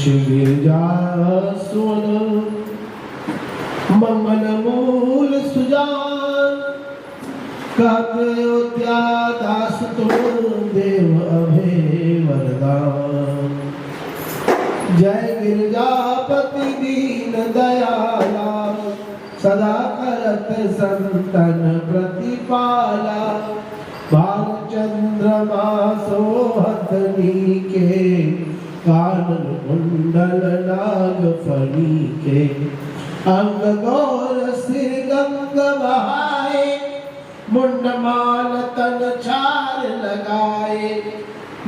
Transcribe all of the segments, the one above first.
गिरजा सुन मंगल मूल सुजान अयोध्या दास तुम देव अभय वरदान। जय गिरजापति दीन दयाला सदा करत संतन प्रतिपाला। बालचंद्रमा सोहत नीके कानन कुंडल नाग फणी के। अंग गौर सिर गंग बहाए मुंडमाल तन छार लगाए।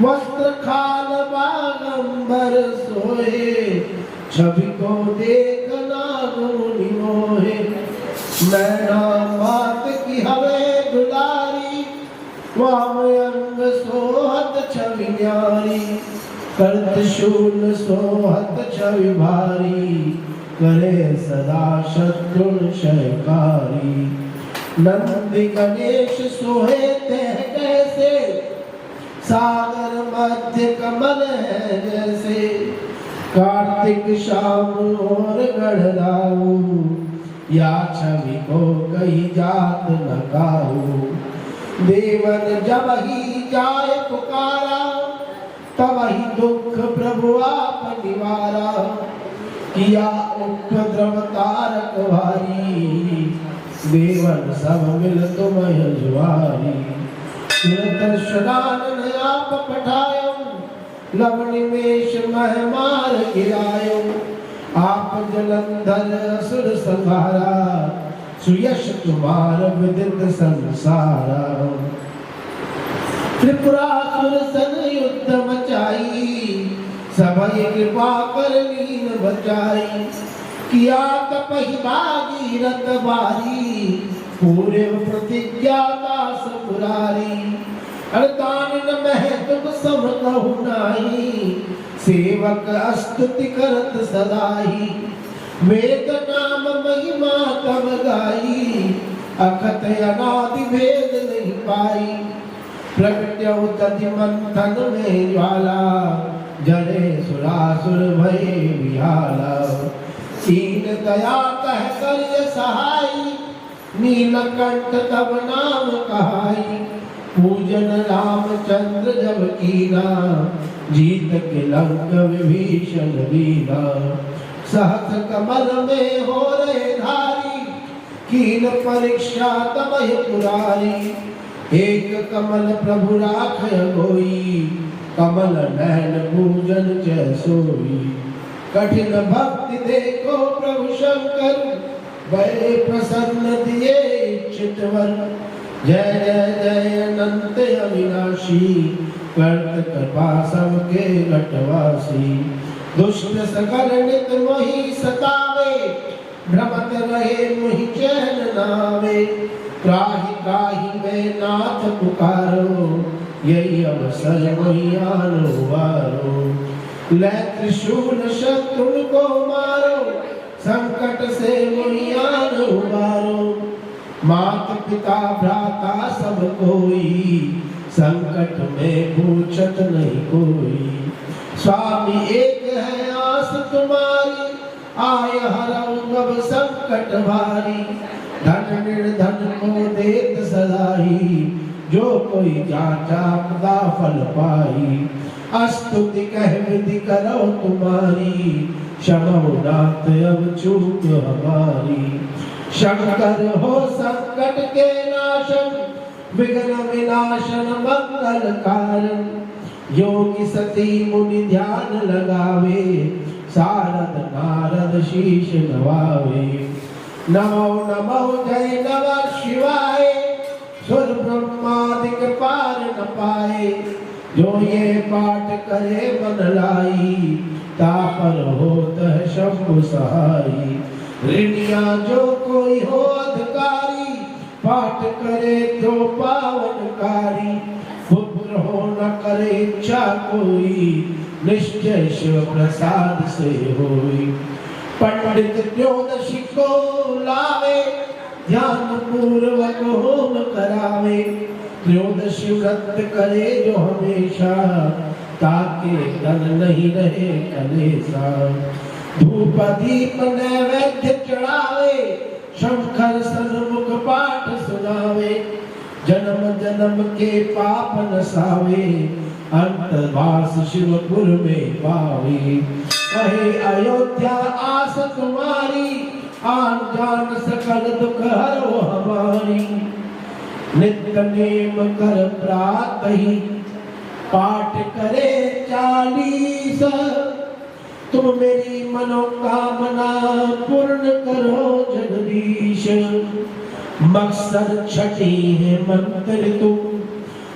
वस्त्र खाल बागंबर सोए छवि को देख नाग मुनि मोहे। मैना मात की हवे दुलारी वाम अंग सोहत छवि न्यारी। करत शूल सोहत छवि भारी करे सदा शत्रुन शयकारी। नंदी गणेश सोहे तह कैसे सागर मध्य कमल है जैसे। कार्तिक शाम और गढ़राऊ या छवि को कही जात न काऊ। देवन जब ही जाय पुकारा तब ही दुख प्रभु आप निवारा। किया उपद्रव तारक भारी देवन सब मिल तुम जुआरी। दर्शनान आप पठायो लवनिमेश मह मार गिरायो। आप जलंधर असुर संहारा सुयश तुम्हार विदित संसारा। त्रिपुरासुर सन युद्ध मचाई सभय कृपा कर लीन बचाई। किया तपहि भागीरथ बारी पूरे प्रतिज्ञा दास पुरारी। अड़तान मह तुम सब कहु नाही सेवक स्तुति करत सदाई। वेद नाम महिमा तब गाई अखत अनादि भेद नहीं पाई। प्रगट्यौ तदि मंथन में ज्वाला जले सुरासुर भय विहाला। कीन दया कह कर ये सहाई नीलकंठ तब नाम कहाई। पूजन रामचंद्र जब कीना जीत के लंक विभीषण लीना। सहस कमल में हो रहे धारी कीन परीक्षा तब पुरारी। एक कमल प्रभु राख गोई कमल नयन पूजन जय सोई। कठिन भक्ति देखो प्रभु शंकर बड़े प्रसन्न दिए इच्छित वर। जय जय जय अनंत अविनाशी करत कृपा सबके घटवासी। दुष्ट सकल नित मोहि सतावे भ्रमत रहे मुहि चैन नावे। त्राहि त्राहि में नाथ पुकारो यही अवसर मोहि आनो वारो। लै त्रिशूल शत्रुन को मारो संकट से मोहि आनो उबारो। मात पिता भ्राता सब कोई संकट में पूछत नहीं कोई। स्वामी एक है आस तुम्हारी आय हरऊ अब संकट भारी। धन निर्धन को देत सदाई जो कोई जाचा सदा फल पाई। स्तुति कह विधि करो तुम्हारी क्षमो नाथ अब चूक हमारी। शंकर हो संकट के नाशन विघ्न विनाशन मंगल कारण। योगी सती मुनि ध्यान लगावे सारद नारद शीश नवावे। नमो नमो जय नमः शिवाय सुर ब्रह्मादिक पार न पाए। जो ये पाठ करे मन लाई तापर होत है शंभु सहाई। ऋणिया जो कोई हो अधिकारी पाठ करे तो पावनकारी। पुत्र हो न करे इच्छा कोई निश्चय शिव प्रसाद से होई। पंडित त्रयोदशी को लावे ध्यान पूर्वक होम करावे। त्रयोदशी व्रत करे जो हमेशा ताके तन नहीं रहे कलेसा। धूप दीप नैवेद्य चढ़ावे, शंकर सन्मुख पाठ सुनावे, जन्म जन्म के पाप नसावे, अंतवास शिवपुर में पावे। कहे अयोध्या आस तुम्हारी, आन जान सकल दुख हरो हमारी। नित्य नेम कर प्रातहि, पाठ करे 40, तुम मेरी मनोकामना पूर्ण करो जगदीश। मकसद छठी है मंत्र तुम,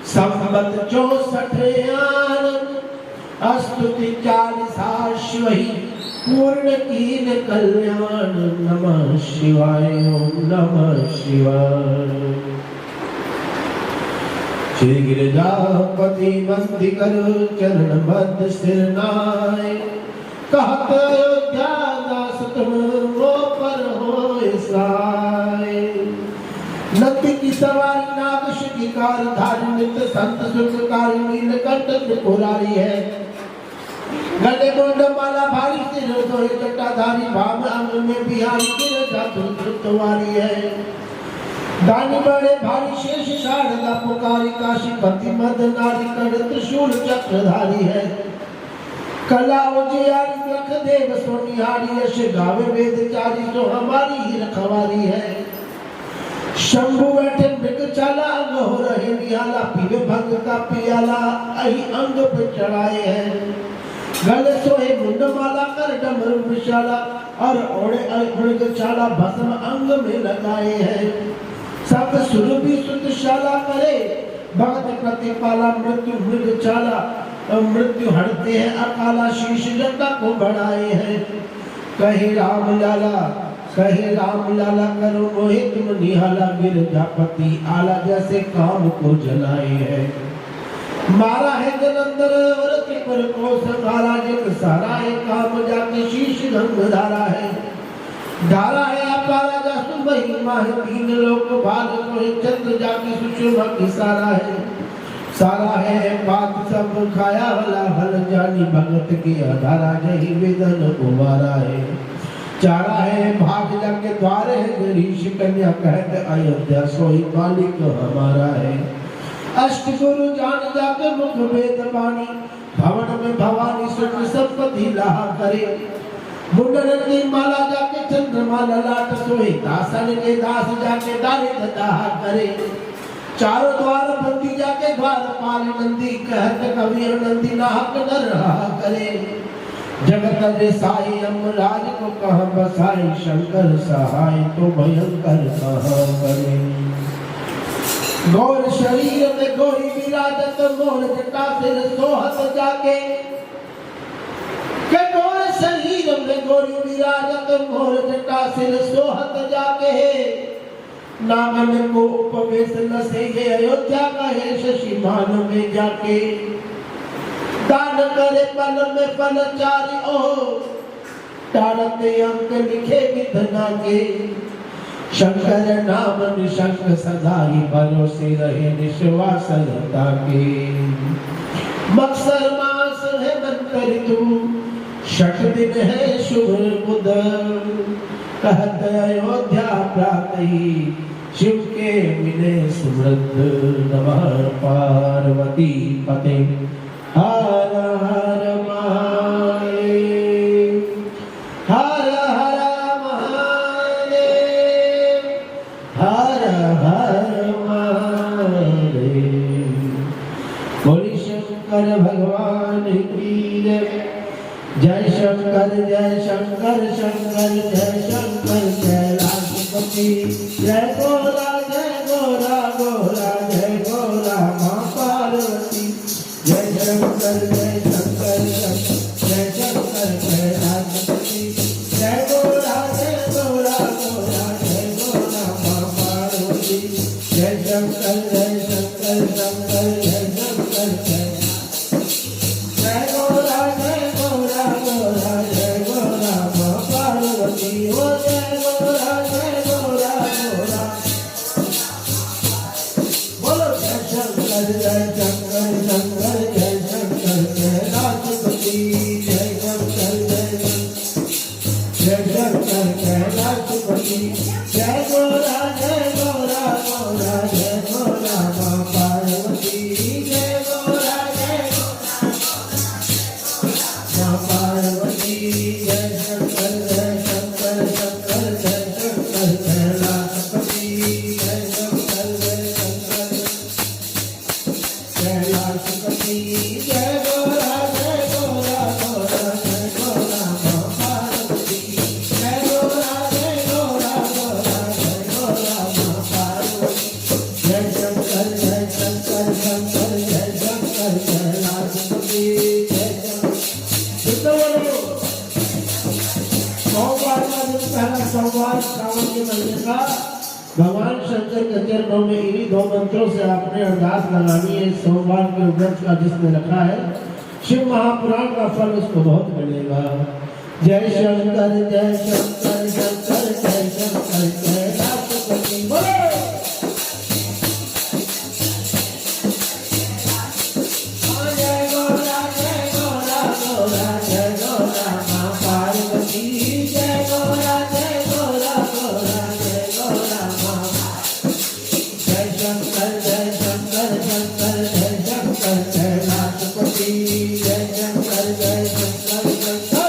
संबत 64 आनंद, स्तुति 40 वही पूर्ण कीन कल्याण। नमः शिवाय, ओम नमः शिवाय। श्री गिरिजापति बंदी कर चरण बद्ध सिर नाय, कहत अयोध्या दास तुम वो पर होए सहाय। नंदी की सवारी नाग शिकार धारी, नित्य संत सुखकारी, नीलकंठ त्रिपुरारी है। गले मुंड माला भारी, सिर सोए जटाधारी, भाव अंग में बिहारी, गिरजा तुलवारी है। दानी बड़े भारी शेष शारदा पुकारी, काशीपति मद नारी, कड़ त्रिशूल चक्रधारी है। कला उजियारी लख देव सोनिहारी, यश गावे वेद चारी, सो हमारी ही रखवारी है। शंभु बैठे मृग चाला, अंग हो रहे निहाला, पीवे भंग का पियाला, अहि अंग पे चढ़ाए हैं। गले सोहे मुंड माला, कर डमरू विशाला, और ओढ़े मृग चाला, भस्म अंग में लगाए हैं। सब सुरभि सुतशाला करे, भक्त प्रतिपाला, मृत्यु मृग चाला, मृत्यु हटते हैं अकाला, शीश जटा को बढ़ाए हैं। कहे राम लाला, कहे राम लाला, करो मोहे तुम निहाला, गिरजापति आला, जैसे काम को जलाए हैं। मारा है जलंधर और त्रिपुर को संहारा, जिन सारा है काम जाके शीश गंग धारा है। धारा है अपारा जासु महिमा है, 3 लोक भाग को चंद्र जाके सुषमा की सारा है। सारा है बात सब खाया वाला, हल जानी भगत की आधारा, जही वेदन उबारा है। चारा है भाग जाके द्वार है, गरीश कन्या कहत अयोध्या, सोई मालिक हमारा है। अष्ट गुरु जान जाके मुख वेद बानी, भवन में भवानी सुख संपत्ति लाहा करे। मुंडन की माला जाके चंद्रमा ललाट, सोई दासन के दास जाके दारिद्र दाहा करे। चारों द्वार बंदी जाके द्वारपाल नंदी, कहत कवि नंदी नाहक न रहा करे। जगत रिसाई यमराज को कहाँ बसाई, शंकर सहाय तो भयंकर कहाँ करे। गौर शरीर में गोरी विराजत, मोर जटा सिर सोहत जाके। के गौर शरीर में गोरी विराजत, मोर जटा सिर सोहत जाके। नामन को उपवेश न से, ये अयोध्या का है शशिमान में जाके। दान करे पल में पल 4 ओ, टारते अंक लिखे विधना के। शंकर नाम निशंक सदा ही, भरोसे रहे निश्वासलता के। मक्सर मास है मंत्र तू, शक दिन है शुभ बुध। कहत अयोध्या प्रातहि, शिव के मिले सुमृत। नमः पार्वती पते, हर हर महादेव, हर हर महादेव, हर हर महादेव। बोली शंकर भगवान की जय। जय शंकर जय शंकर, शंकर जय शंकर, कैलाशपति जय गोरा, जय गोरा गोरा, जय गोरा माँ पार्वती। जय शंकर जय शंकर, जय शंकर कैलाशपति, जय गोरा गोरा गोरा, जय गोरा माँ पार्वती। जय शंकर जय शंकर, शंकर जय शंकर, जय गोरा गोरा गोरा, जय गोरा माँ पार्वती। ओ जय गोरा गोरा, बोलो जय शंकर जय शंकर, शंकर जय शंकर, शंकर के चरणों में इन्हीं दो मंत्रों से आपने अरदास लगानी है। सोमवार के व्रत का जिसने रखा है, शिव महापुराण का फल उसको बहुत मिलेगा। जय शंकर जय शंकर शंकर जय शंकर जय राष्ट्रपति बोलो। जय गौरा गौरा गौरा जय गौरा माँ पार्वती जय गौरा गौरा गौरा जय गौरा माँ। जय शंकर जय शंकर शंकर जय शंकर जय राष्ट्रपति जय शंकर जय शंकर शंकर।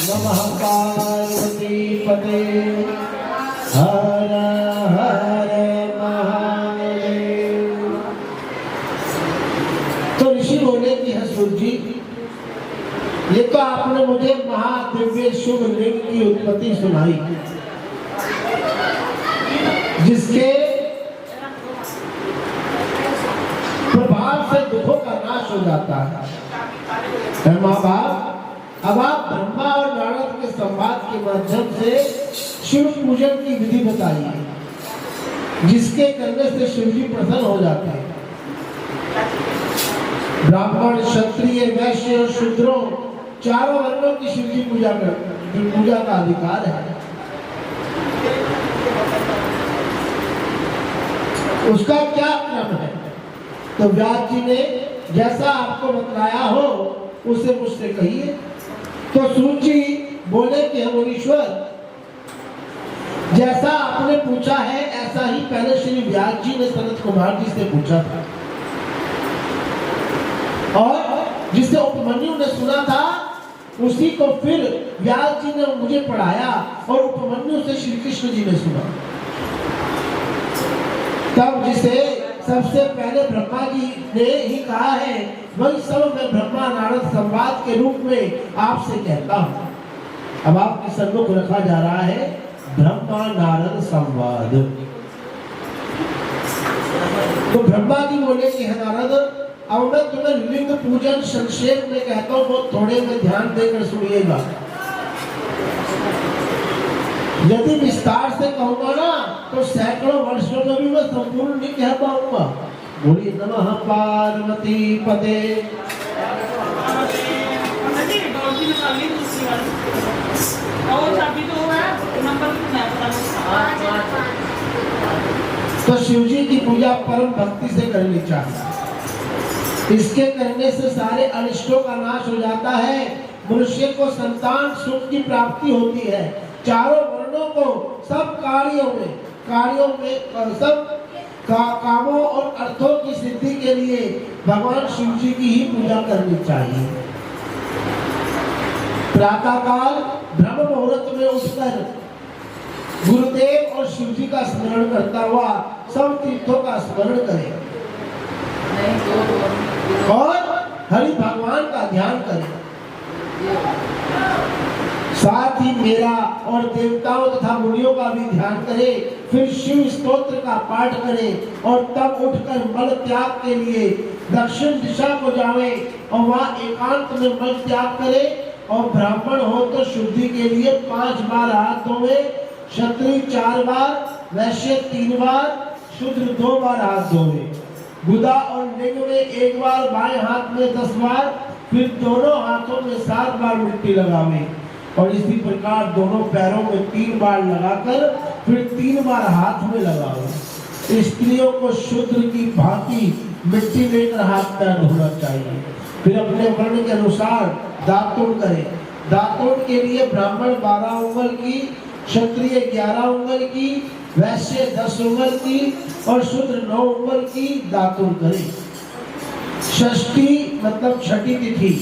नमः पार्वती पते हर हर महादेव। तो ऋषि बोले कि हसूर जी, ये तो आपने मुझे महादिव्य शुभ लिंग की उत्पत्ति सुनाई, जिसके प्रभाव से दुखों का नाश हो जाता है। माँ बाप, अब आप ब्रह्मा और नारद के संवाद के माध्यम से शिव पूजन की विधि बताइए, जिसके करने से शिव जी प्रसन्न हो जाते हैं। ब्राह्मण, क्षत्रिय, वैश्य और शूद्रों चारों वर्णों की शिव जी पूजा का अधिकार है। उसका क्या क्रम है? तो व्यास जी ने जैसा आपको बतलाया हो उसे मुझसे कहिए। तो सूत जी बोले कि हम मुनीश्वर, जैसा आपने पूछा है ऐसा ही पहले श्री व्यास जी ने सनत कुमार जी से पूछा था, और जिसे उपमन्यु ने सुना था उसी को फिर व्यास जी ने मुझे पढ़ाया, और उपमन्यु से श्री कृष्ण जी ने सुना। तब जिसे सबसे पहले ब्रह्मा जी ने ही कहा है, वही सब मैं ब्रह्मा नारद संवाद के रूप में आपसे कहता हूँ। अब आपके सम्मुख रखा जा रहा है ब्रह्मा नारद संवाद। तो ब्रह्मा जी बोले कि नारद, अब मैं तुम्हें लिंग पूजन संक्षेप में कहता हूँ, वो थोड़े में ध्यान देकर सुनिएगा। यदि विस्तार से कहूँगा ना तो सैकड़ों वर्षों में भी मैं संपूर्ण नहीं कह पाऊंगा। बोलिए नमः पार्वती पते। तो शिव जी की पूजा परम भक्ति से करनी चाहिए। इसके करने से सारे अनिष्टों का नाश हो जाता है, मनुष्य को संतान सुख की प्राप्ति होती है। चारों वर्णों को सब कार्यों में सब कामों और अर्थों की सिद्धि के लिए भगवान शिव जी की ही पूजा करनी चाहिए। प्रातःकाल ब्रह्म मुहूर्त में उठकर गुरुदेव और शिव जी का स्मरण करता हुआ सब तीर्थों का स्मरण करें और हरि भगवान का ध्यान करें। साथ ही मेरा और देवताओं तथा मुनियों का भी ध्यान करें। फिर शिव स्तोत्र का पाठ करें और तब उठकर मल त्याग के लिए दक्षिण दिशा को जावे और वहाँ एकांत में मल त्याग करें। और ब्राह्मण हो तो शुद्धि के लिए 5 बार हाथ धोवे, क्षत्रिय 4 बार, वैश्य 3 बार, शूद्र 2 बार हाथ धोवे। गुदा और लिंग में 1 बार, बाएं हाथ में 10 बार, फिर दोनों हाथों में 7 बार मिट्टी लगावे और इसी प्रकार दोनों पैरों में 3 बार लगाकर फिर 3 बार हाथ में लगावे। स्त्रियों को शूद्र की भांति मिट्टी लेकर हाथ पैर धोना चाहिए। फिर अपने वर्ण के अनुसार दातुन करें। दातुन के लिए ब्राह्मण 12 उंगल की, क्षत्रिय 11 उंगल की, वैश्य 10 उंगल की और शूद्र 9 उंगल की दातुन करें। षष्ठी मतलब छठी तिथि,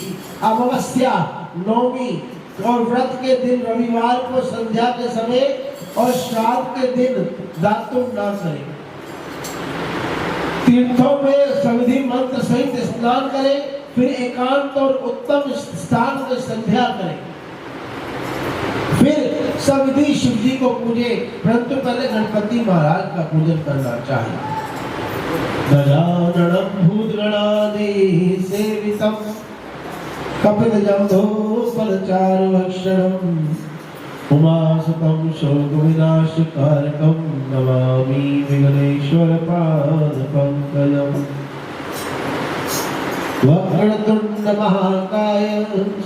अमावस्या, नौमी और व्रत के दिन रविवार को संध्या के समय और श्राद्ध के दिन दातुन न करें। तीर्थों में सविधि मंत्र सहित स्नान करें। फिर एकांत और उत्तम स्थान में संध्या करें। फिर सविधि शिव जी को पूजे, परंतु पहले गणपति महाराज का पूजन करना चाहिए। गजाननं भूतगणाधिसेवितं कपिलजम्बोफलचारुभक्षणं उमासुतं शोकविनाशकारकं नमामि विघ्नेश्वरपादपङ्कजम्। वक्रतुंड महाकाय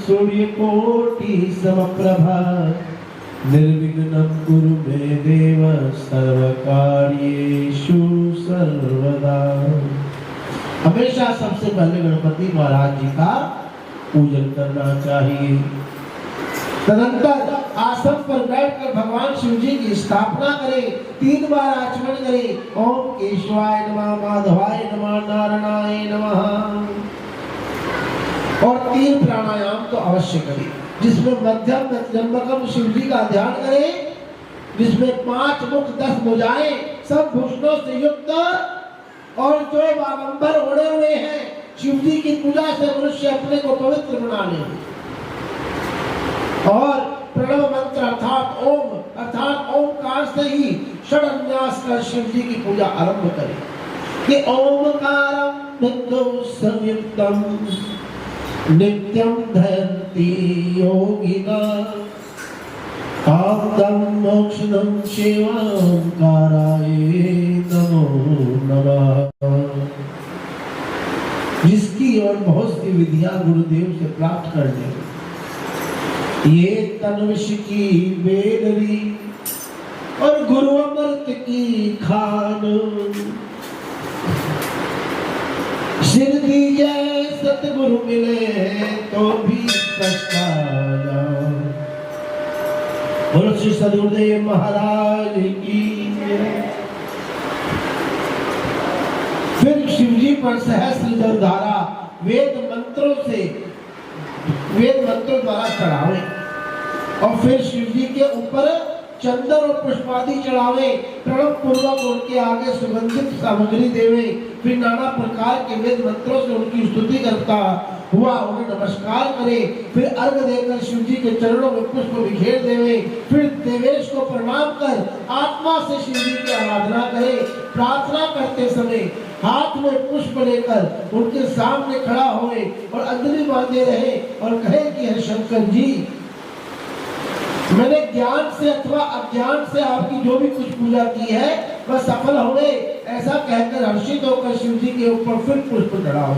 सूर्यकोटि समप्रभा निर्विघ्नं कुरु मे देव सर्वकार्येषु सर्वदा। हमेशा सबसे पहले गणपति महाराज जी का पूजन करना चाहिए। तदंतर आसन पर बैठकर भगवान शिव जी की स्थापना करें। 3 बार आचमन करें। ओम केशवाय नमः, माधवाय नमः, नारायणाय नमः और 3 प्राणायाम तो अवश्य करें, जिसमें मध्यम जन्मकम शिव जी का ध्यान करें, जिसमें 5 मुख 10 भुजाएं सब भूषणों से युक्त और जो बागंबर ओढ़े हुए हैं। शिव जी की पूजा से मनुष्य अपने को पवित्र बना ले और प्रणव मंत्र अर्थात ओमकार से ही षडन्यास कर शिव जी की पूजा आरंभ करें कि ओमकारं बिंदु संयुक्तम नित्यं धयन्ति योगिना आप्तं मोक्षदं शिवोंकाराय नमो नमः। जिसकी और बहुत सी विधियां गुरुदेव से प्राप्त कर ले, ये तनविष की बेदरी और गुरु अमृत की खान, सिर दीजे सतगुरु मिले तो भी पछताया। बोलो श्री सदगुरुदेव महाराज की। फिर शिव जी पर सहस्त्र जलधारा वेद मंत्रों द्वारा चढ़ावे और फिर शिव जी के ऊपर चंदन और पुष्पादि चढ़ावे। प्रणव पूर्वक उनके आगे सुगंधित सामग्री देवे। फिर नाना प्रकार के वेद मंत्रों से उनकी स्तुति करता हुआ उन्हें नमस्कार करे। फिर अर्घ देकर शिव जी के चरणों में पुष्प बिखेर देवे। फिर देवेश को प्रणाम कर आत्मा से शिव जी की आराधना करे। प्रार्थना करते समय हाथ में पुष्प लेकर उनके सामने खड़ा होए और अंजलि बांधे रहे और कहे कि हे शंकर जी, मैंने ज्ञान से अथवा अज्ञान से आपकी जो भी कुछ पूजा की है वह सफल होवे। ऐसा कहकर हर्षित होकर शिव जी के ऊपर फिर पुष्प चढ़ाओ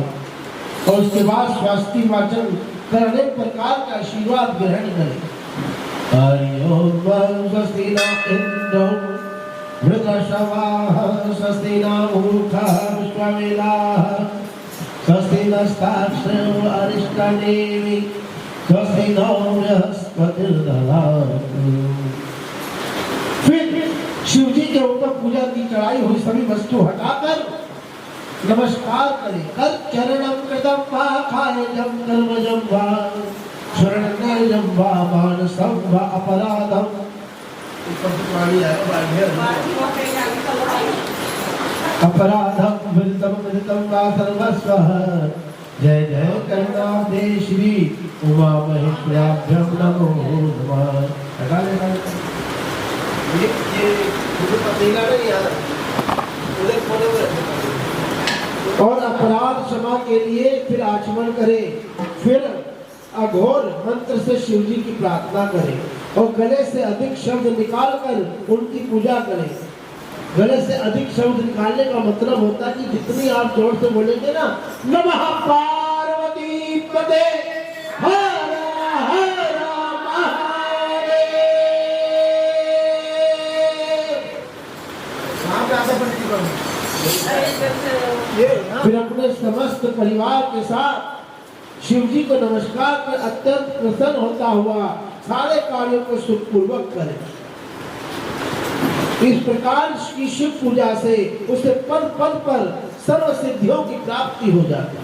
और उसके बाद स्वास्ति वाचन कर अनेक प्रकार का आशीर्वाद ग्रहण करें। हरि ओम स्वस्ति न इंद्रो वृत्रशवाः स्वस्ति न मूर्खः विश्ववेदाः स्वस्ति नस्ताक्षरो अरिष्टनेमि स्वस्ति नो बृहस्पतिर्दधातु। फिर शिव जी के ऊपर पूजा की चढ़ाई हुई सभी वस्तु हटाकर नमस्कार करें। कर चरणम कृतम पाखाय जम कर्मजम वा शरणं वामन संभ अपराधम अपराधम मृतम वा सर्वस्वः। जय जय करुणाब्धे श्री उमा महेश्वराभ्यं नमो नमः। और अपराध क्षमा के लिए फिर आचमन करे, फिर अघोर मंत्र से शिव जी की प्रार्थना करे और गले से अधिक शब्द निकालकर उनकी पूजा करे। गले से अधिक शब्द निकालने का मतलब होता है कि जितनी आप जोर से बोलेंगे ना, नमः पार्वती पते हर हर महादेव, फिर अपने समस्त परिवार के साथ शिव जी को नमस्कार कर अत्यंत प्रसन्न होता हुआ सारे कार्यों को सुखपूर्वक करें। इस प्रकार की शिव पूजा से उसे पद पद पर सर्व सिद्धियों की प्राप्ति हो जाती है,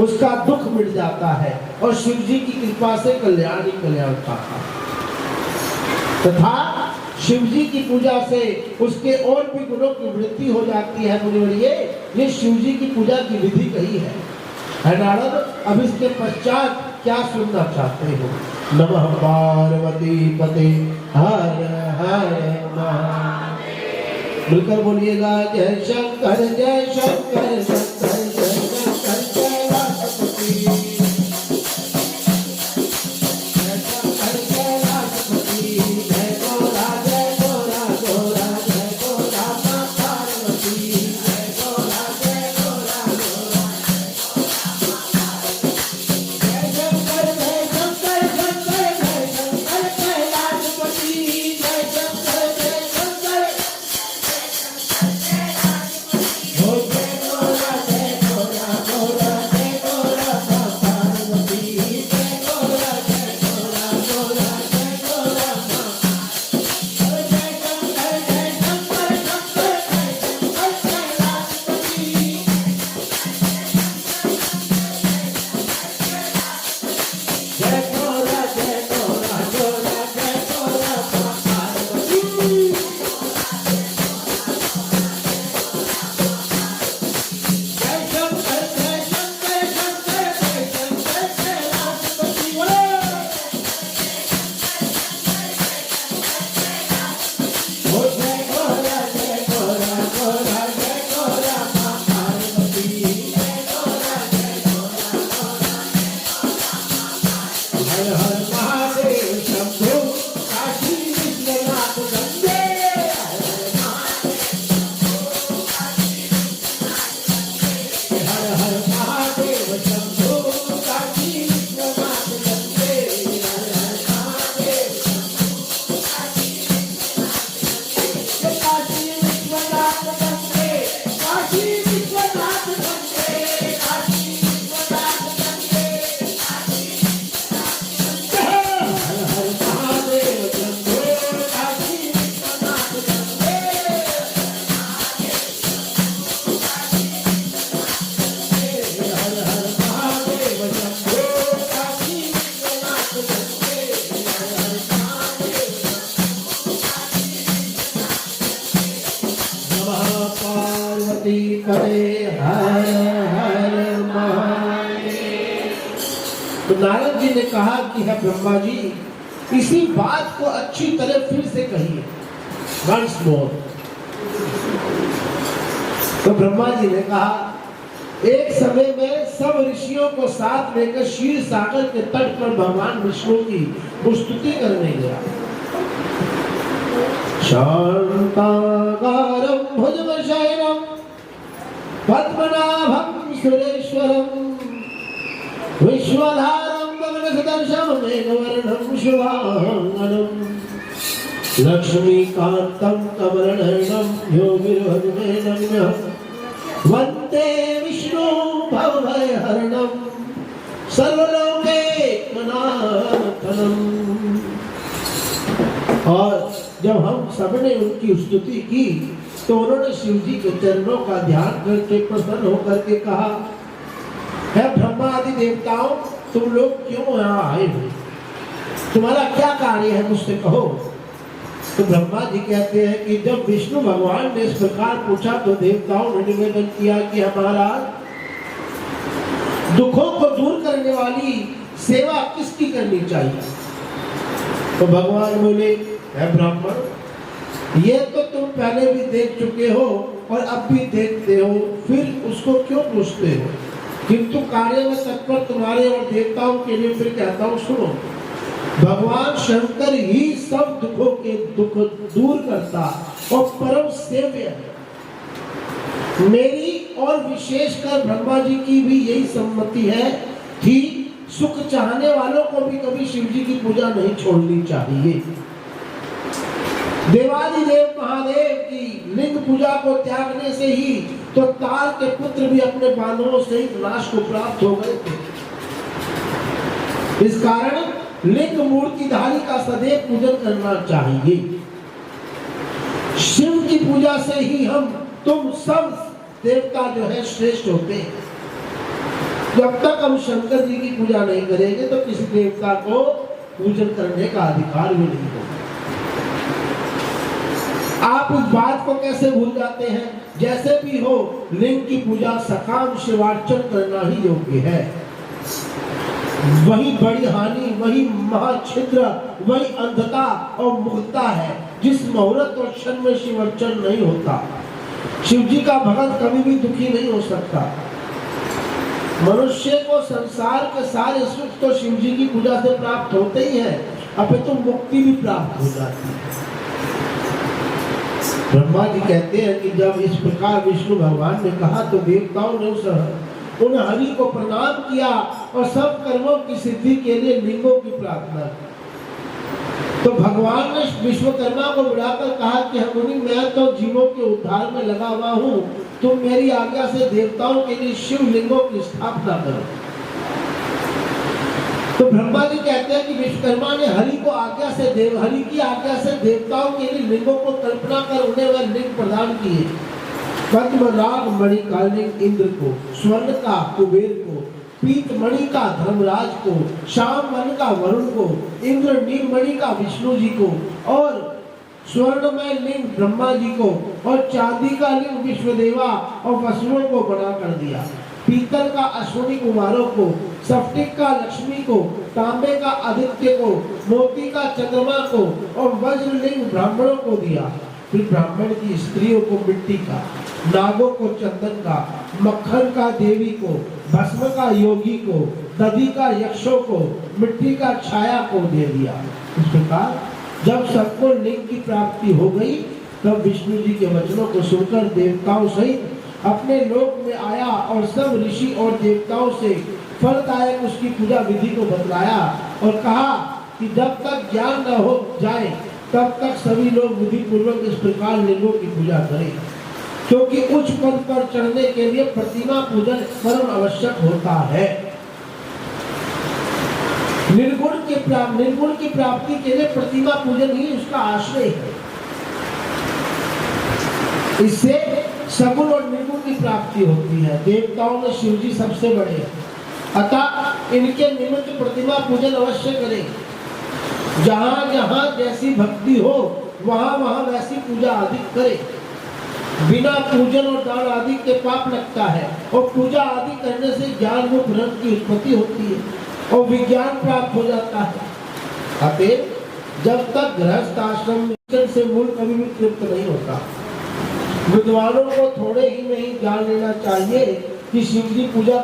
उसका दुख मिट जाता है और शिव जी की कृपा से कल्याण ही कल्याण पाता है। तथा शिव जी की पूजा से उसके और भी गुणों की वृद्धि हो जाती है। मुनिवरिये, ये शिव जी की पूजा की विधि कही है नारद। अब इसके पश्चात क्या सुनना चाहते हो? नमः पार्वती पते हर हर महादेव। मिलकर बोलिएगा जय शंकर जय शंकर शंकर जय शंकर जय राष्ट्रपति, जय शंकर जय राष्ट्रपति, जय गोरा गोरा गोरा, जय गोरा माँ पार्वती, जय गोरा गोरा गोरा, जय शंकर जय शंकर शंकर जय शंकर जय राष्ट्रपति, जय शंकर जय शंकर, हो जय गोरा गोरा गोरा, जय गोरा माँ पार्वती, जय गोरा गोरा गोरा, जय गोरा माँ, हो जय शंकर जय शंकर शंकर जय शंकर जय राष्ट्रपति, जय गोरा गोरा गोरा, जय गोरा माँ पार्वती, जय शंकर जय शंकर शंकर जय शंकर जय राष्ट्रपति, बोलो हो जय गोरा गोरा, जय गोरा माँ पार्वती, जय गोरा गोरा, हर हर महादेव शंभो काशी विश्वनाथ गंगे, हर हर महादेव शंभो काशी विश्वनाथ गंगे, हर हर महादेव काशी विश्वनाथ गंगे, काशी विश्वनाथ गंगे, काशी विश्वनाथ गंगे, हर हर महादेव शंभो काशी विश्वनाथ गंगे, हर हर महादेव शंभो काशी विश्वनाथ गंगे, हर हर महादेव। नमः पार्वती पते हर हर महादेव। तो नारद जी ने कहा कि है ब्रह्मा जी, इसी बात को अच्छी तरह फिर से कहिए, वंस मोर। तो ब्रह्मा जी ने कहा, एक समय में सब ऋषियों को साथ लेकर क्षीर सागर के तट पर भगवान विष्णु की स्तुति करने गया। शांताकारं भुजगशयनं पद्मनाभं सुरेश्वरं विश्वधारं गगनसदृशं मेघवर्णं शुभांगनं लक्ष्मीकान्तं कमलनयनं योगिर्भजमेनम्यं वन्दे विष्णु भवभयहरणं सर्वलोकैकनाथनं। और जब हम सबने उनकी स्तुति की तो उन्होंने शिव जी के चरणों का ध्यान करके प्रसन्न होकर के कहा, है ब्रह्मा आदि देवताओं, तुम लोग क्यों यहाँ आए हो, तुम्हारा क्या कार्य है, मुझसे कहो। तो ब्रह्मा जी कहते हैं कि जब विष्णु भगवान ने इस प्रकार पूछा तो देवताओं ने निवेदन किया कि हमारा दुखों को दूर करने वाली सेवा किसकी करनी चाहिए। तो भगवान बोले, है ब्राह्मण, ये तो तुम पहले भी देख चुके हो और अब भी देखते हो, फिर उसको क्यों पूछते हो, किंतु कार्य में तत्पर तुम्हारे और देवताओं के लिए फिर कहता हूँ सुनो। भगवान शंकर ही सब दुखों के दुख दूर करता और परम सेव्य है। मेरी और विशेषकर ब्रह्मा जी की भी यही सम्मति है कि सुख चाहने वालों को भी कभी शिव जी की पूजा नहीं छोड़नी चाहिए। देवादिदेव महादेव की लिंग पूजा को त्यागने से ही तो ताल के पुत्र भी अपने बांधवों सहित नाश को प्राप्त हो गए थे। इस कारण लिंग मूर्तिधारी का सदैव पूजन करना चाहिए। शिव की पूजा से ही हम तुम सब देवता जो है श्रेष्ठ होते हैं। जब तक हम शंकर जी की पूजा नहीं करेंगे तो किसी देवता को पूजन करने का अधिकार भी नहीं होगा। आप इस बात को कैसे भूल जाते हैं, जैसे भी हो लिंग की पूजा सकाम शिवार्चन करना ही योग्य है। वही बड़ी हानि, वही महाछिद्र, वही अंधता और मुक्ता है जिस मुहूर्त और क्षण में शिवार्चन नहीं होता। शिव जी का भक्त कभी भी दुखी नहीं हो सकता। मनुष्य को संसार के सारे सुख तो शिव जी की पूजा से प्राप्त होते ही है, अपितु मुक्ति भी प्राप्त हो जाती है। ब्रह्मा जी कहते हैं कि जब इस प्रकार विष्णु भगवान ने कहा तो देवताओं ने उन हरि को प्रणाम किया और सब कर्मों की सिद्धि के लिए लिंगों की प्रार्थना की। तो भगवान ने विश्वकर्मा को बुलाकर कहा कि मुनि, मैं तो जीवों के उद्धार में लगा हुआ हूँ, तुम मेरी आज्ञा से देवताओं के लिए शिव लिंगों की स्थापना करो। तो ब्रह्मा जी कहते हैं कि विश्वकर्मा ने हरि को आज्ञा से हरि की आज्ञा से देवताओं के लिए लिंगों को कल्पना कर उन्हें वह लिंग प्रदान किए। पद्म राग मणि का लिंग इंद्र को, स्वर्ण का कुबेर को, पीत मणि का धर्मराज को, श्याम मणि का वरुण को, इंद्र नील मणि का विष्णु जी को और स्वर्णमय लिंग ब्रह्मा जी को और चांदी का लिंग विश्वदेवा और वसुओं को बना कर दिया। पीतल का अश्विनी कुमारों को, स्फटिक का लक्ष्मी को, तांबे का आदित्य को, मोती का चंद्रमा को और वज्र लिंग ब्राह्मणों को दिया। फिर ब्राह्मण की स्त्रियों को मिट्टी का, नागों को चंदन का, मक्खन का देवी को, भस्म का योगी को, दधि का यक्षों को, मिट्टी का छाया को दे दिया। इस प्रकार जब सबको लिंग की प्राप्ति हो गई तब विष्णु जी के वचनों को सुनकर देवताओं सहित अपने लोक में आया और सब ऋषि और देवताओं से फलदायक उसकी पूजा विधि को बतलाया और कहा कि जब तक ज्ञान न हो जाए तब तक सभी लोग विधि पूर्वक इस प्रकार लिंगों की पूजा करें, क्योंकि उच्च पद पर चढ़ने के लिए प्रतिमा पूजन परम आवश्यक होता है। निर्गुण की प्राप्ति के लिए प्रतिमा पूजन ही उसका आश्रय है। इससे सगुण और निर्गुण की प्राप्ति होती है। देवताओं में शिव जी सबसे बड़े हैं, अतः इनके निमित्त प्रतिमा पूजन अवश्य करें। जहाँ जहाँ जैसी भक्ति हो वहाँ वहाँ वैसी पूजा आदि करे। बिना पूजन और दान आदि के पाप लगता है और पूजा आदि करने से ज्ञान रूप रंग की उत्पत्ति होती है और विज्ञान प्राप्त हो जाता है। अतः जब तक गृहस्थ आश्रम से मूल कभी भी तृप्त नहीं होता। विद्वानों को थोड़े ही में ही जान लेना चाहिए कि शिव जी की पूजा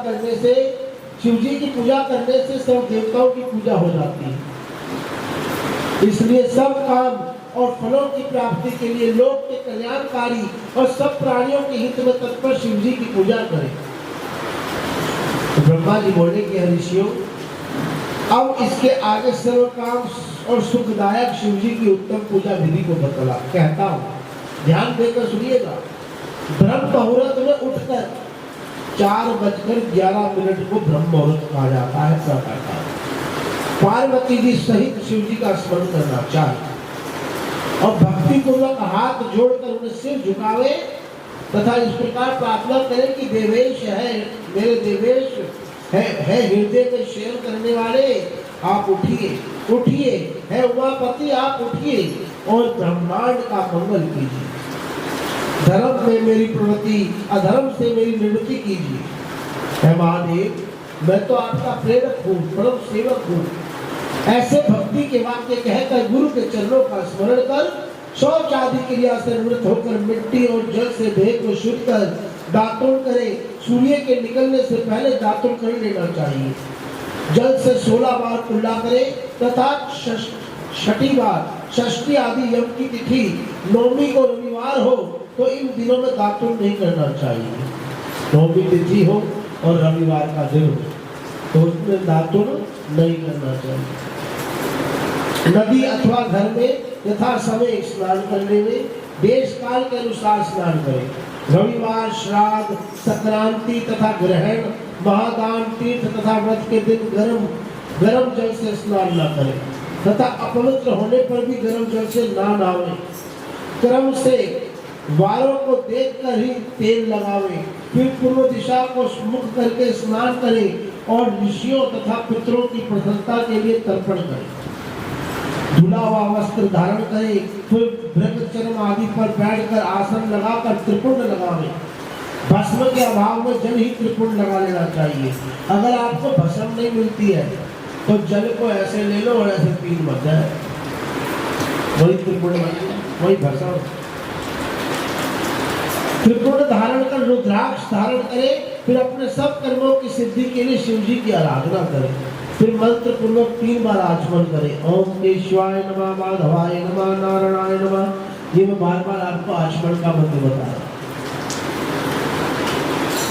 करने से सब देवताओं की पूजा हो जाती है। इसलिए सब काम और फलों की प्राप्ति के लिए लोक के कल्याणकारी और सब प्राणियों के हित में तत्पर शिव जी की पूजा करें। तो ब्रह्मा जी बोले कि ऋषियों, अब इसके आगे सर्व काम और सुखदायक शिव जी की उत्तम पूजा विधि को बतला कहता हूँ, ध्यान देकर सुनिएगा। ब्रह्म मुहूर्त में उठकर 4:11 को ब्रह्म मुहूर्त कहा जाता है। प्रातःकाल पार्वती जी सहित शिव जी का स्मरण करना चाहिए और भक्ति पूर्वक हाथ जोड़कर उन्हें सिर झुकावे तथा इस प्रकार प्रार्थना करें कि देवेश है, मेरे देवेश, है हृदय में शयन करने वाले आप उठिए, उठिए, है उमापति आप उठिए और ब्रह्मांड का मंगल कीजिए। धर्म में मेरी प्रवृत्ति, अधर्म से मेरी निवृत्ति कीजिए। है महादेव, मैं तो आपका प्रेरक हूँ, परम सेवक हूँ। ऐसे भक्ति के वाक्य कहकर गुरु के चरणों का स्मरण कर शौच आदि क्रिया से निवृत्त होकर मिट्टी और जल से देह को शुद्ध कर दातुन करे। सूर्य के निकलने से पहले दातुन कर लेना चाहिए। जल से 16 बार कुल्ला करे तथा छठी बार षष्ठी आदि यम की तिथि नौमी को रविवार हो तो इन दिनों में दातुन नहीं करना चाहिए। नौमी तिथि हो और रविवार का दिन हो तो उसमें दातुन नहीं करना चाहिए। नदी अथवा घर में यथा समय स्नान करने में देश काल के अनुसार स्नान करें। रविवार, श्राद्ध, संक्रांति तथा ग्रहण, महादान, तीर्थ तथा व्रत के दिन गरम जल से स्नान न करें तथा अपवित्र होने पर भी गरम जल से ना नहावें। क्रम से वारों को देखकर ही तेल लगावें, फिर पूर्व दिशा को मुख करके स्नान करें और ऋषियों तथा पितरों की प्रसन्नता के लिए तर्पण करें। धुला हुआ वस्त्र धारण करें, फिर भृगचर्म आदि पर बैठकर आसन लगाकर त्रिपुंड लगावें। भस्म के अभाव में जल ही त्रिपुंड लगा लेना चाहिए। अगर आपको भस्म नहीं मिलती है तो जल को ऐसे ले लो और ऐसे पी मत जाए, वही त्रिपुंड वही भस्म। त्रिपुंड धारण कर रुद्राक्ष धारण करें, फिर अपने सब कर्मों की सिद्धि के लिए शिव जी की आराधना करें। फिर मंत्र पूर्वक 3 बार आचमन करें। ओम केशवाय नमः, माधवाय नमः, नारायणाय नमः। ये मैं बार-बार आपको आचमन का मंत्र बता रहा हूं।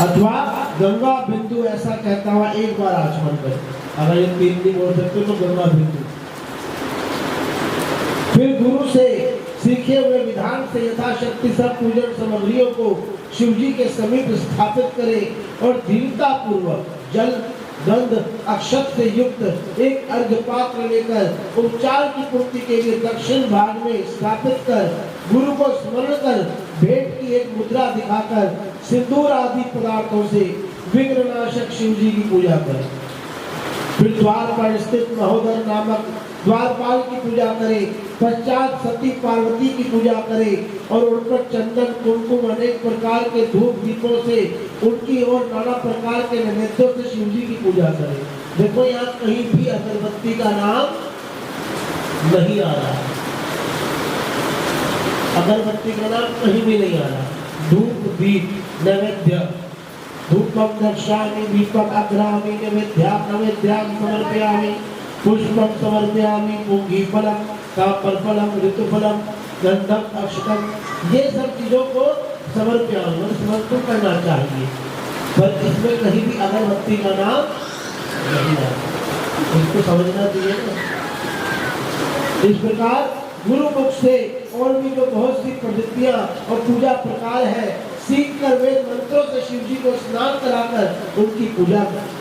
अथवा गंगा बिंदु ऐसा कहता हुआ 1 बार आचमन करें। अगर ये 3 नहीं बोल सकते तो गंगा बिंदु। फिर गुरु से सीखे हुए विधान से यथाशक्ति सब पूजन सामग्रियों को शिव जी के समीप स्थापित करें और दृढ़ता पूर्वक जल, गंध, अक्षत से युक्त एक अर्घ पात्र लेकर उपचार की पूर्ति के लिए दक्षिण भाग में स्थापित कर गुरु को स्मरण कर भेंट की एक मुद्रा दिखाकर सिंदूर आदि पदार्थों से विघ्ननाशक शिव जी की पूजा करें। फिर द्वार पर स्थित महोदर नामक द्वारपाल की पूजा करें। पश्चात सती पार्वती की पूजा करें और उन पर चंदन, कुमकुम, अनेक प्रकार के धूप दीपों से उनकी और नाना प्रकार के नैवेद्यों से शिव जी की पूजा करें। देखो यहाँ कहीं भी अगरबत्ती का नाम नहीं आ रहा, अगरबत्ती का नाम कहीं भी नहीं आ रहा। धूप, दीप, नैवेद्य, धूपम दक्षामि दीपम अग्रामि नैवेद्याम समर्पयामि पुष्पम समर्पयामि पूगीफलम कापरफलम ऋतुफलम गंधम अक्षतम। ये सब चीजों को समर्पयामि समर्पण करना चाहिए, पर इसमें कहीं भी अगरबत्ती का नाम नहीं आता। इसको समझना चाहिए ना। इस प्रकार गुरु मुख से और भी जो बहुत सी पद्धतियां और पूजा प्रकार है सीख कर वेद मंत्रों से शिव जी को स्नान कराकर उनकी पूजा कर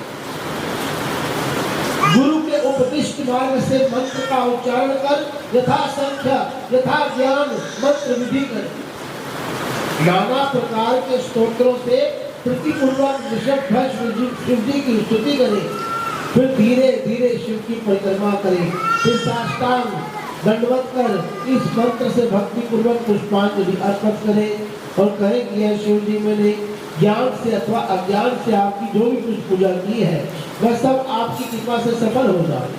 गुरु के उपदिष्ट मार्ग से मंत्र का उच्चारण कर यथा संख्या यथा ज्ञान मंत्र विधि कर नाना प्रकार के स्तोत्रों से प्रतिपूर्वक शिव जी की स्तुति करें। फिर धीरे धीरे शिव की परिक्रमा करें। फिर साष्टांग दंडवत कर इस मंत्र से भक्ति पूर्वक पुष्पांजलि अर्पित करें और कहें कि यह शिव जी मैंने ज्ञान से अथवा अज्ञान से आपकी जो भी कुछ पूजा की है वह सब आपकी कृपा से सफल हो जाए।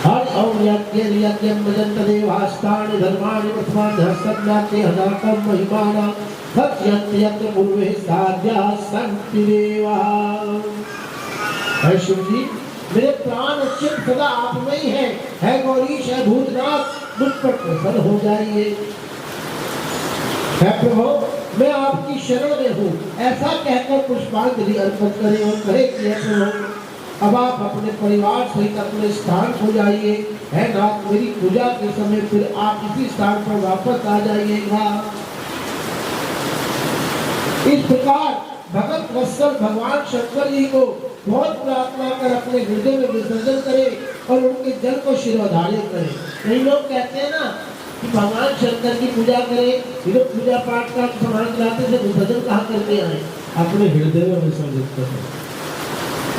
हर ओम यज्ञं भजन्त देवास्तानि धर्माणि प्रथमानि हस्तज्ञाते हजातम महिमाना सत्यन्त यत्र पूर्वे साध्या सन्ति देवाः। हे शिव जी, मेरे प्राण चित्त सदा आप में ही है गौरीश, है भूतनाथ, मुझ पर प्रसन्न हो जाइए। है प्रभु, मैं आपकी शरण में हूँ, ऐसा कहकर पुष्पांजलि अर्पित करें और कहे कि है प्रभु अब आप अपने परिवार सहित अपने स्थान हो जाइए। है नाथ, मेरी पूजा के समय फिर आप इसी स्थान पर वापस आ जाइएगा। इस प्रकार भगत वत्सल भगवान शंकर जी को बहुत प्रार्थना कर अपने हृदय में विसर्जन करें और उनके जल को शिरोधार्य करें। कई लोग कहते हैं ना कि भगवान शंकर की पूजा करें, ये पूजा पाठ का सामान चलाते से विसर्जन कहाँ करके आए, अपने हृदय में विसर्जित करें।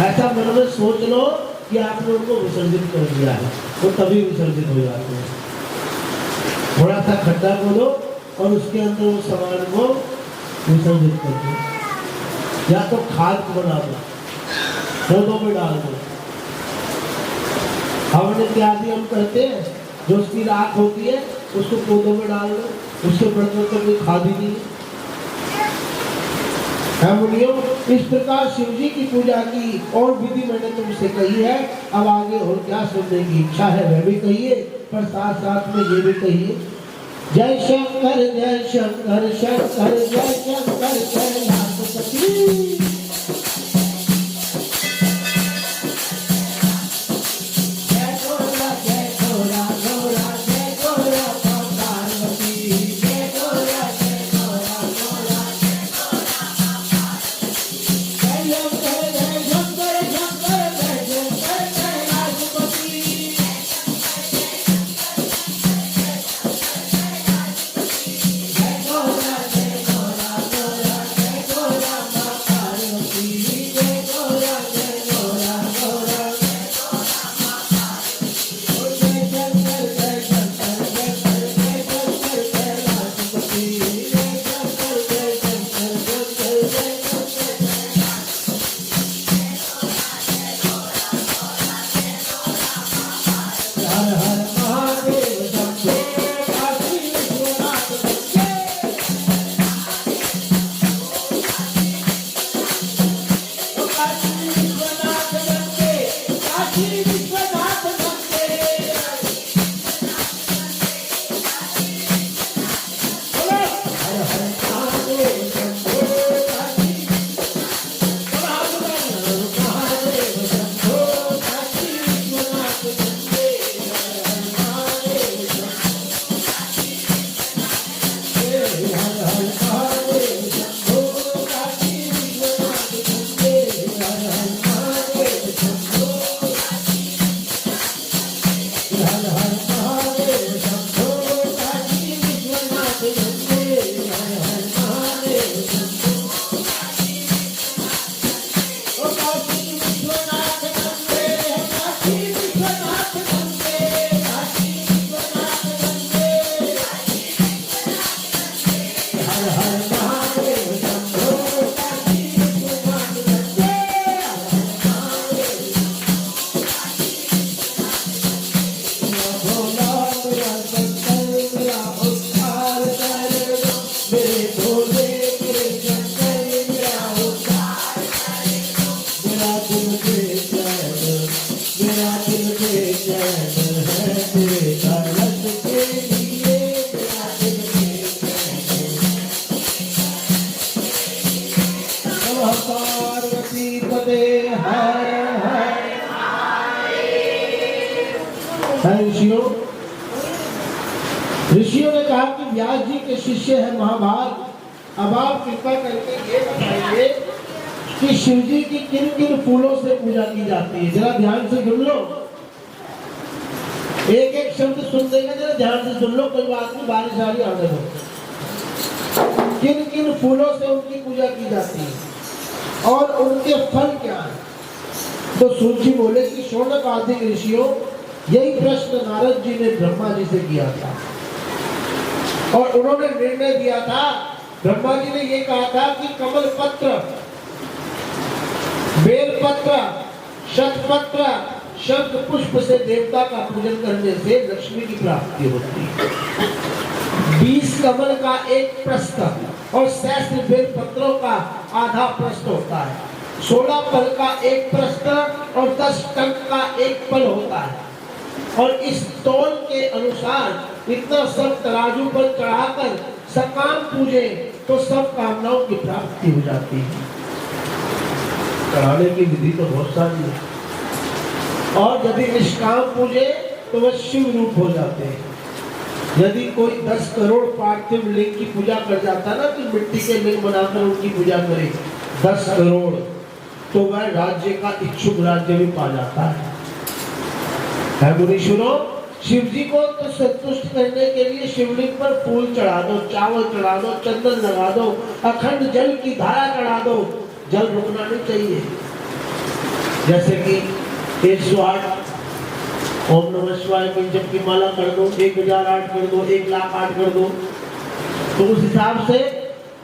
ऐसा मन में सोच लो कि आपने उनको विसर्जित कर दिया है, वो तभी विसर्जित हो जाते हैं। थोड़ा सा खड्डा खोलो और उसके अंदर वो सामान को विसर्जित कर दो, या तो खाद बना दो, पौधों में डाल दो। हवन इत्यादि हम करते हैं, जो उसकी राख होती है उसको पौधों में डाल दो, उससे बढ़कर तो कोई खाद ही नहीं है। मुनियों, इस प्रकार शिव जी की पूजा की और विधि मैंने तुमसे कही है। अब आगे और क्या सुनने की इच्छा है वह भी कहिए, पर साथ साथ में ये भी कहिए, जय शंकर जय शंकर शंकर जय शंकर कैलाशपति। ऋषियों ने कहा कि व्यास जी के शिष्य है महाभाग, अब आप कृपा करके ये बताइए कि शिव जी की किन किन फूलों से पूजा की जाती है। जरा ध्यान से सुन लो, एक एक शब्द सुन देंगे, जरा ध्यान से सुन लो, कोई बात नहीं, बारिश आ रही आने दो। किन किन फूलों से उनकी पूजा की जाती है और उनके फल क्या है। तो सूची बोले कि शौनक आदि ऋषियों, यही प्रश्न नारद जी ने ब्रह्मा जी से किया था और उन्होंने निर्णय दिया था। ब्रह्मा जी ने ये कहा था कि कमल पत्र, बेल पत्र, शतपत्र, शंख पुष्प से देवता का पूजन करने से लक्ष्मी की प्राप्ति होती है। 20 कमल का एक प्रस्थ और 66 बेल पत्रों का आधा प्रस्थ होता है। 16 फल का एक प्रस्थ और 10 टंक का एक फल होता है। और इस तौल के अनुसार इतना सब तराजू पर चढ़ाकर सकाम पूजे तो सब कामनाओं की प्राप्ति हो जाती है। चढ़ाने की विधि तो बहुत सारी है और यदि निष्काम पूजे तो वह शिव रूप हो जाते हैं। यदि कोई 10 करोड़ पार्थिव लिंग की पूजा कर जाता ना, तो मिट्टी के लिंग बनाकर उनकी पूजा करे 10 करोड़, तो वह राज्य का इच्छुक राज्य भी पा जाता है। मुनीश्वरों, शिव जी को तो संतुष्ट करने के लिए शिवलिंग पर फूल चढ़ा दो, चावल चढ़ा दो, चंदन लगा दो, अखंड जल की धारा चढ़ा दो, जल रुकना नहीं चाहिए। जैसे कि 108 ओम नमः शिवाय की जप की माला कर दो, 1008 कर दो, 1,08 कर दो, तो उस हिसाब से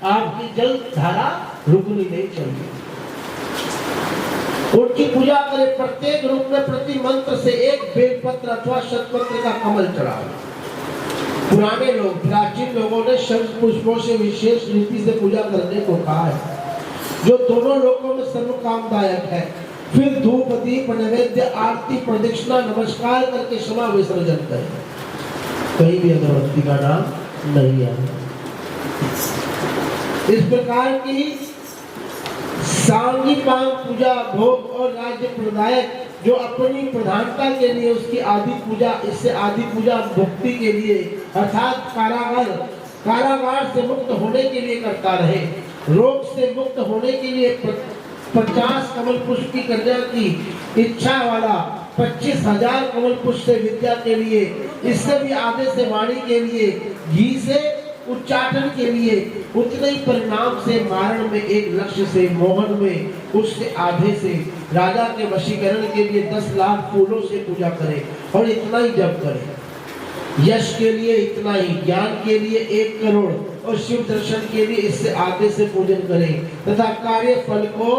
आपकी जल धारा रुकनी नहीं चाहिए। उनकी पूजा करें, प्रत्येक रूप में प्रति मंत्र से एक बेलपत्र अथवा शतपत्र का कमल चढ़ाओ। पुराने लोग, प्राचीन लोगों ने शंख पुष्पों से विशेष रीति से पूजा करने को कहा है, जो दोनों लोगों में सर्व कामदायक है। फिर धूप दीप नैवेद्य आरती प्रदक्षिणा नमस्कार करके क्षमा विसर्जन करें। कहीं भी अगरबत्ती का नाम नहीं है। इस प्रकार की सांगीपांग पूजा भोग और राज्य प्रदायक जो अपनी प्रधानता के लिए उसकी आदि पूजा, इससे आदि पूजा मुक्ति के लिए अर्थात कारागार से मुक्त होने के लिए करता रहे, रोग से मुक्त होने के लिए 50 कमल पुष्प की कन्या की इच्छा वाला 25,000 कमल पुष्प से विद्या के लिए, इससे भी आधे से वाणी के लिए, घी से उच्चाटन के लिए, उतने ही परिणाम से मारण में एक लक्ष्य से, मोहन में उससे आधे से, राजा के वशीकरण के लिए 10 लाख फूलों से पूजा करे और इतना ही जप करे। यश के लिए इतना ही, ज्ञान के लिए 1 करोड़ और शिव दर्शन के लिए इससे आधे से पूजन करें तथा कार्य फल को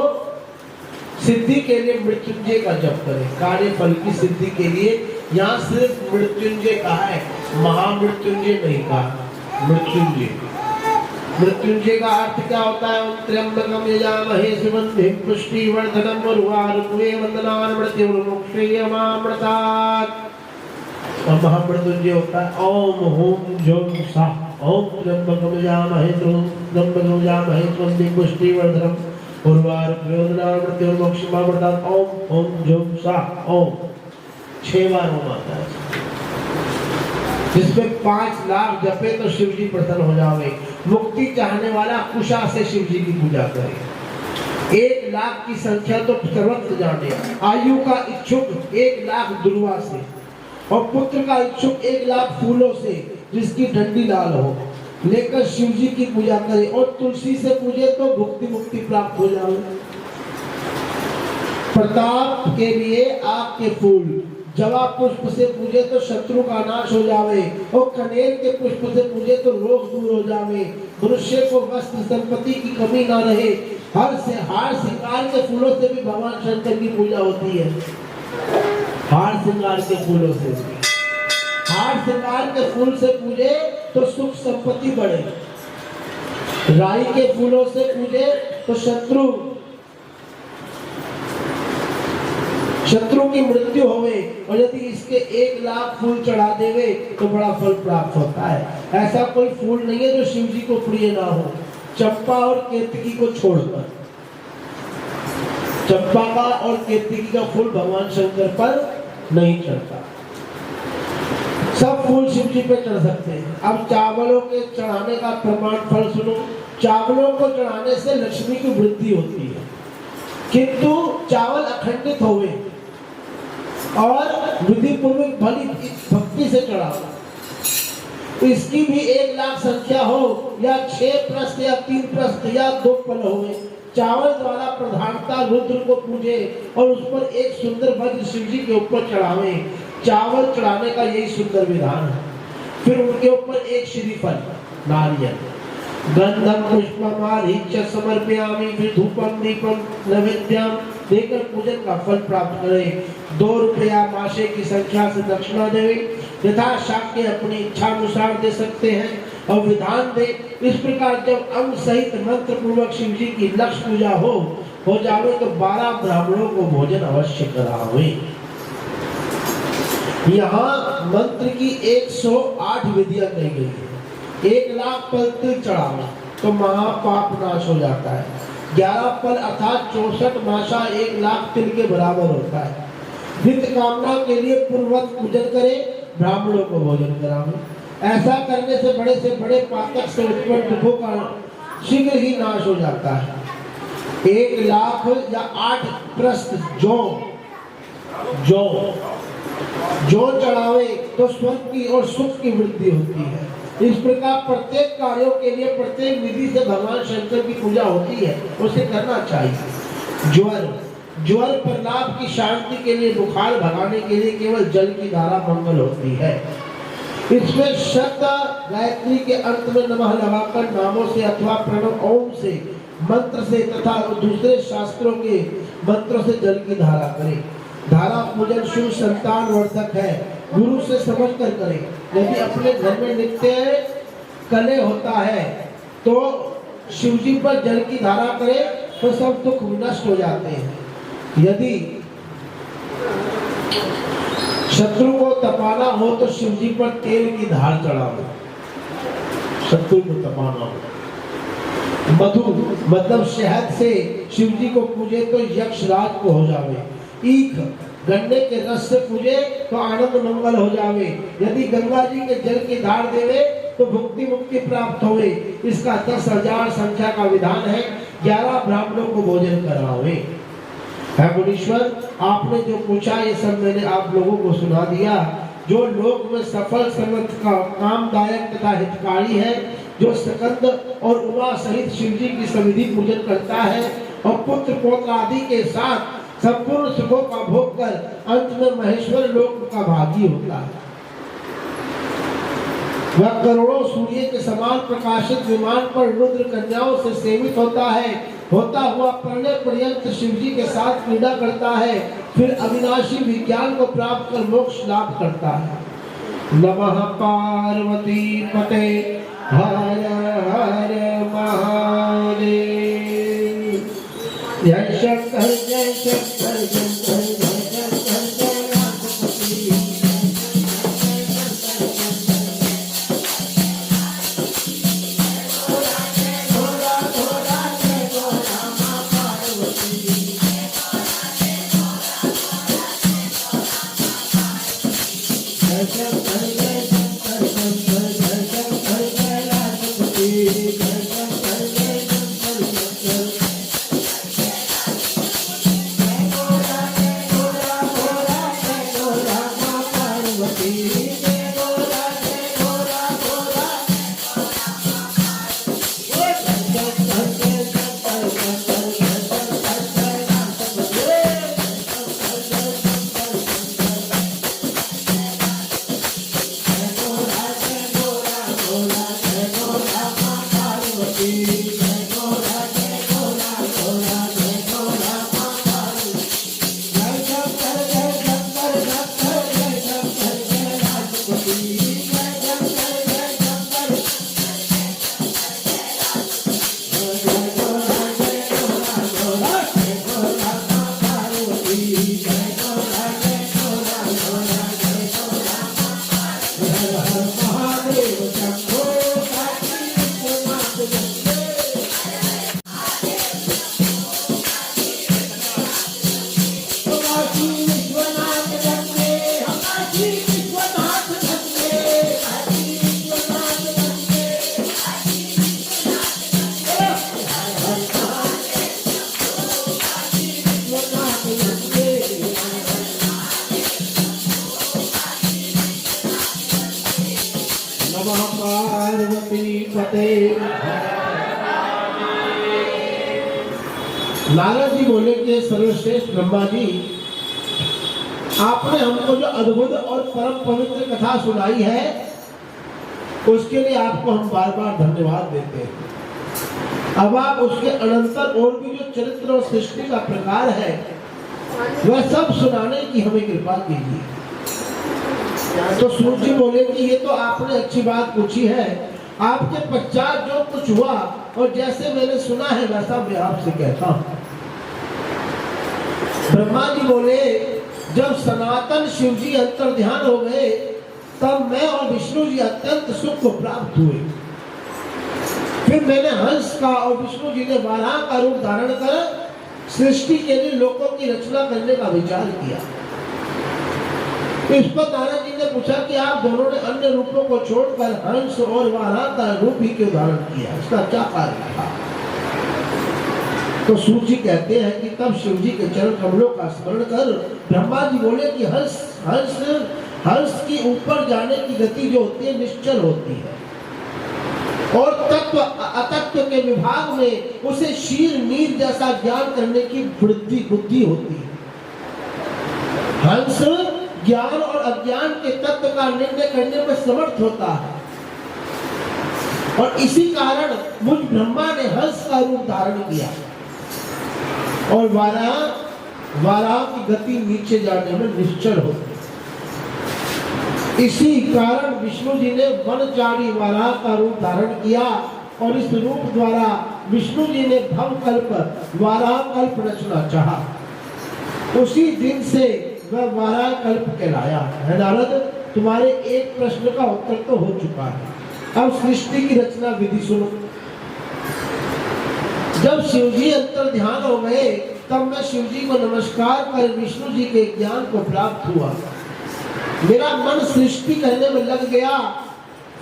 सिद्धि के लिए मृत्युंजय का जप करें। कार्य फल की सिद्धि के लिए यहाँ सिर्फ मृत्युंजय कहा है, महामृत्युंजय नहीं कहा। मृत्युंजय, मृत्युंजय का अर्थ क्या होता है? ओम त्र्यंबकम यजामहे सुगंधिं पुष्टिवर्धनम् उर्वारुकमेव वन्दनान् मृत्युर्मुक्षयमामृतात्। और महामृत्युंजय होता है ओम हूम झूम सः। ओम त्र्यंबकम यजामहे सुगंधिं पुष्टिवर्धनम् उर्वारुकमेव वन्दनान् मृत्युर्मुक्षयमामृतात्। ओम हूम झूम सः ओम 6 बार ओम आता है, जिसमें 5 लाख जपे तो शिव जी प्रसन्न हो जावे। मुक्ति चाहने वाला कुशा से शिव जी की पूजा करे। 1 लाख की संख्या तो सर्वत्र जाने। आयु का इच्छुक 1 लाख दुर्वा से और पुत्र का इच्छुक 1 लाख फूलों से, जिसकी डंडी लाल हो, लेकर शिव जी की पूजा करे। और तुलसी से पूजे तो भुक्ति मुक्ति प्राप्त हो जावे। प्रताप के लिए आपके फूल, जवा पुष्प से पूजे तो शत्रु का नाश हो जावे और कनेर के पुष्प से पूजे तो रोग दूर हो जावे। मनुष्य को वस्त्र संपत्ति की कमी ना रहे। हार श्रृंगार के फूलों से भी भगवान शंकर की पूजा होती है। हार श्रृंगार के फूलों से, हार श्रृंगार के फूल से पूजे तो सुख संपत्ति बढ़े। राई के फूलों से पूजे तो शत्रु की मृत्यु होवे। और यदि इसके 1 लाख फूल चढ़ा देवे तो बड़ा फल प्राप्त होता है। ऐसा कोई फूल नहीं है जो शिव जी को प्रिय ना हो, चंपा और केतकी को छोड़कर। चंपा का और केतकी का फूल भगवान शंकर पर नहीं चढ़ता। सब फूल शिव जी पे चढ़ सकते हैं। अब चावलों के चढ़ाने का प्रमाण फल सुनो। चावलों को चढ़ाने से लक्ष्मी की वृद्धि होती है, किंतु चावल अखंडित होवे और विधि पूर्वक भक्ति से चढ़ाओ, तो इसकी भी 1 लाख संख्या हो या 6 प्रस्थ या 3 प्रस्थ या 2 पल हो। चावल द्वारा प्रधानता रुद्र को पूजे और उस पर एक सुंदर वज्र शिव जी के ऊपर चढ़ावे। चावल चढ़ाने का यही सुंदर विधान है। फिर उनके ऊपर एक श्रीफल, नारियल, गंधम पुष्पमारीच्य समर्पयामि, फिर धूपम दीपम नैवेद्यम देकर पूजन का फल प्राप्त करें। 2 रुपया मासे की संख्या से दक्षिणा देवे। यथाशाक्य अपनी इच्छा अनुसार दे सकते हैं और विधान दे। इस प्रकार जब अंग सहित मंत्र पूर्वक शिव जी की लक्ष्य पूजा हो जावे तो 12 ब्राह्मणों को भोजन अवश्य करावे। यहाँ मंत्र की 108 विधियां कही गई है। 1 लाख पल तिल चढ़ाना तो महापाप नाश हो जाता है। 11 पल अर्थात 64 मासा 1 लाख तिल के बराबर होता है। हित कामना के लिए पूर्ववत पूजन करे, ब्राह्मणों को भोजन करावे। ऐसा करने से बड़े पातक से उत्पन्न दुखों का शीघ्र ही नाश हो जाता है। 1 लाख या 8 प्रस्थ जो चढ़ावे तो स्वर्ग की और सुख की वृद्धि होती है। इस प्रकार प्रत्येक कार्यों के लिए प्रत्येक विधि से भगवान शंकर की पूजा होती है, उसे करना चाहिए। ज्वर, ज्वर प्रलाप की शांति के लिए, बुखार भगाने के लिए केवल जल की धारा मंगल होती है। इसमें शब्द गायत्री के अंत में नमः लगाकर नामों से अथवा प्रणव ओम से मंत्र से तथा दूसरे शास्त्रों के मंत्रों से जल की धारा करें। धारा पूजन शुभ संतान वर्धक है, गुरु से समझ कर करें। यदि अपने घर में नित्य कले होता है तो शिव जी पर जल की धारा करें तो सब दुख नष्ट हो जाते हैं। यदि शत्रु को तपाना हो तो शिव जी पर तेल की धार चढ़ाओ। शत्रु को तपाना हो, मधु मतलब शहद से शिव जी को पूजे तो यक्ष राज को हो जावे। ईख गन्ने के रस से पूजे तो आनंद मंगल हो जावे। यदि गंगा जी के जल की धार देवे तो भुक्ति मुक्ति प्राप्त होवे। इसका 10,000 संख्या का विधान है। 11 ब्राह्मणों को भोजन करावे। है मुनीश्वर, आपने जो पूछा ये सब मैंने आप लोगों को सुना दिया। जो लोक में सफल सर्वत का कामदायक तथा हितकारी है, जो स्कंद और उमा सहित शिव जी की समिधि पूजन करता है और पुत्र पौत्र आदि के साथ संपूर्ण सुखों का भोग कर अंत में महेश्वर लोक का भागी होता है। वह करोड़ों सूर्य के समान प्रकाशित विमान पर रुद्र कन्याओं से सेवित होता है, होता हुआ परने पर्यंत शिव जी के साथ क्रीड़ा करता है, फिर अविनाशी विज्ञान को प्राप्त कर मोक्ष लाभ करता है। नमः पार्वती पते हर हर महादेव। जय शंकर जय शंकर जय शंकर जय शंकर नारद जी बोले कि सर्वश्रेष्ठ ब्रह्मा जी, आपने हमको जो अद्भुत और परम पवित्र कथा सुनाई है उसके लिए आपको हम बार बार धन्यवाद देते हैं। अब आप उसके अनंतर और भी जो चरित्र और सृष्टि का प्रकार है वह सब सुनाने की हमें कृपा कीजिए। तो सूर्य जी बोले कि ये तो आपने अच्छी बात पूछी है, आपके पश्चात जो कुछ हुआ और जैसे मैंने सुना है वैसा मैं आपसे कहता हूँ। ब्रह्मा जी बोले, जब सनातन शिव जी अंतर ध्यान हो गए तब मैं और विष्णु जी अत्यंत सुख को प्राप्त हुए। फिर मैंने हंस का और विष्णु जी ने वाराह का रूप धारण कर सृष्टि के लिए लोकों की रचना करने का विचार किया। इस पर नारद जी ने पूछा कि आप दोनों ने अन्य रूपों को छोड़कर हंस और वाराह का रूप ही क्यों धारण किया, इसका क्या कार्य था? तो सूर्य जी कहते हैं कि तब शिव जी के चरण कमलों का स्मरण कर ब्रह्मा जी बोले कि हंस की ऊपर जाने की गति जो होती है निश्चल होती है, और तत्व अतत्व के विभाग में उसे शीर नीर जैसा ज्ञान करने की बुद्धि होती है। हंस ज्ञान और अज्ञान के तत्व का निर्णय करने में समर्थ होता है और इसी कारण मुझ ब्रह्मा ने हंस का रूप धारण किया और वाराह की गति नीचे जाने में निश्चल होती। इसी कारण विष्णु जी ने वनचारी वाराह का रूप धारण किया और इस रूप द्वारा विष्णु जी ने भवकल्प वाराह कल्प रचना चाहा। उसी दिन से वह वाराह कल्प कहलाया है। नारद, तुम्हारे एक प्रश्न का उत्तर तो हो चुका है। अब सृष्टि की रचना विधि सुनो। जब शिवजी अंतर ध्यान हो गए तब मैं शिवजी को नमस्कार कर विष्णु जी के ज्ञान को प्राप्त हुआ। मेरा मन सृष्टि करने में लग गया।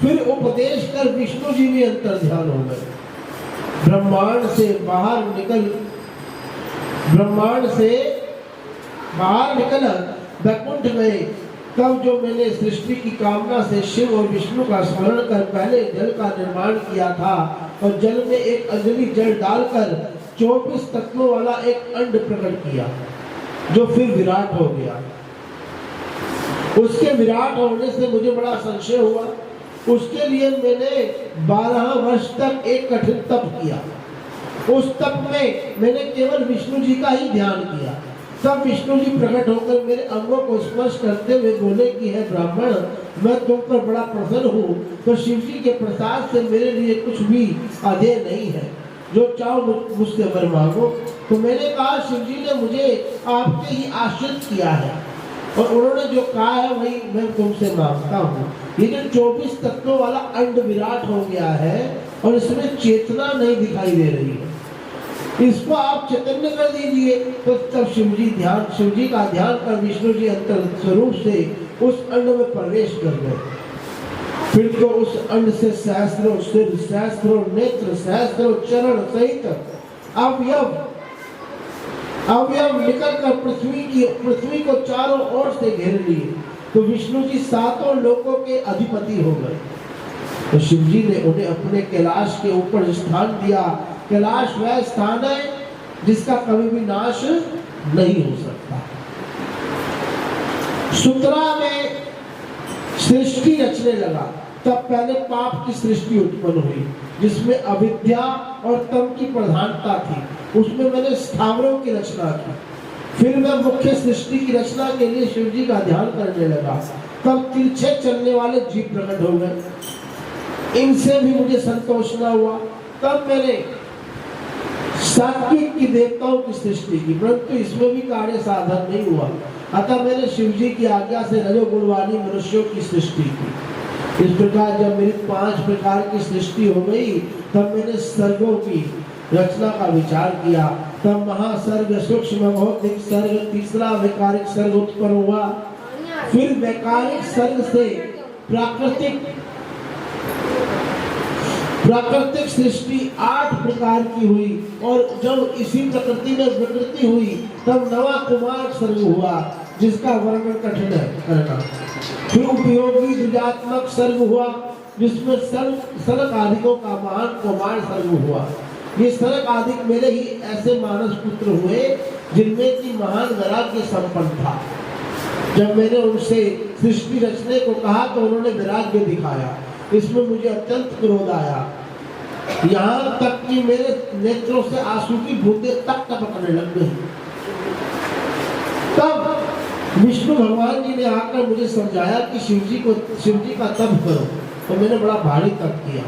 फिर उपदेश कर विष्णु जी भी अंतर ध्यान हो गए। ब्रह्मांड से बाहर निकल वैकुंठ गए। तब जो मैंने सृष्टि की कामना से शिव और विष्णु का स्मरण कर पहले जल का निर्माण किया था और जल में एक अंजलि जल डालकर 24 तत्वों वाला एक अंड प्रकट किया जो फिर विराट हो गया। उसके विराट होने से मुझे बड़ा संशय हुआ। उसके लिए मैंने 12 वर्ष तक एक कठिन तप किया। उस तप में मैंने केवल विष्णु जी का ही ध्यान किया। तब विष्णु जी प्रकट होकर मेरे अंगों को स्पर्श करते हुए बोले कि है ब्राह्मण, मैं तुम पर बड़ा प्रसन्न हूँ, तो शिव जी के प्रसाद से मेरे लिए कुछ भी अधेय नहीं है, जो चाहो मुझसे वर मांगो। तो मैंने कहा शिव जी ने मुझे आपके ही आश्रित किया है और उन्होंने जो कहा है वही मैं तुमसे मांगता हूँ। ये जो 24 तत्वों वाला अंड विराट हो गया है और इसमें चेतना नहीं दिखाई दे रही है, इसको आप चैतन्य कर दीजिए। तो तब शिव जी का ध्यान कर विष्णु जी अंतर स्वरूप से उस अंड में प्रवेश कर गए। फिर तो उस अंड से सहस्त्रों सिर, सहस्त्रों नेत्र, सहस्त्रों चरण सहित अवयव निकल कर पृथ्वी को चारों ओर से घेर लिए। तो विष्णु जी 7 लोकों के अधिपति हो गए। तो शिव जी ने उन्हें अपने कैलाश के ऊपर स्थान दिया। कैलाश वह स्थान है जिसका कभी भी नाश नहीं हो सकता। सुतरा में सृष्टि रचने लगा। तब पहले पाप की सृष्टि उत्पन्न हुई जिसमें अविद्या और तम की प्रधानता थी। उसमें मैंने स्थावरों की रचना की। फिर मैं मुख्य सृष्टि की रचना के लिए शिव जी का ध्यान करने लगा। तब तिरछे चलने वाले जीव प्रकट हो गए। इनसे भी मुझे संतोष न हुआ। तब मैंने सात्विक की देवताओं की सृष्टि की, परंतु इसमें भी कार्य साधन नहीं हुआ। अतः मैंने शिव जी की आज्ञा से रजोगुण वाली मनुष्यों की सृष्टि की। इस प्रकार जब मेरी 5 प्रकार की सृष्टि हो गई तब मैंने सर्गों की रचना का विचार किया। तब महासर्ग, सूक्ष्म भौतिक सर्ग, तीसरा वैकारिक सर्ग उत्पन्न हुआ। फिर वैकारिक सर्ग से प्राकृतिक सृष्टि 8 प्रकार की हुई और जब इसी प्रकृति में विकृति हुई तब नवा कुमार सर्ग हुआ जिसका वर्णन कठिन है करना। फिर उपयोगी द्विजात्मक सर्ग हुआ जिसमें सनक आदिकों का महान कुमार सर्ग हुआ। ये सनक आदिक मेरे ही ऐसे मानस पुत्र हुए जिनमें की महान वैराग्य संपन्न था। जब मैंने उनसे सृष्टि रचने को कहा तो उन्होंने वैराग्य दिखाया। इसमें मुझे अत्यंत क्रोध आया, यहाँ तक कि मेरे नेत्रों से आंसू की बूंदें तक टपकने लग गई। तब विष्णु भगवान जी ने आकर मुझे समझाया कि शिव जी का तप करो। तो मैंने बड़ा भारी तप किया।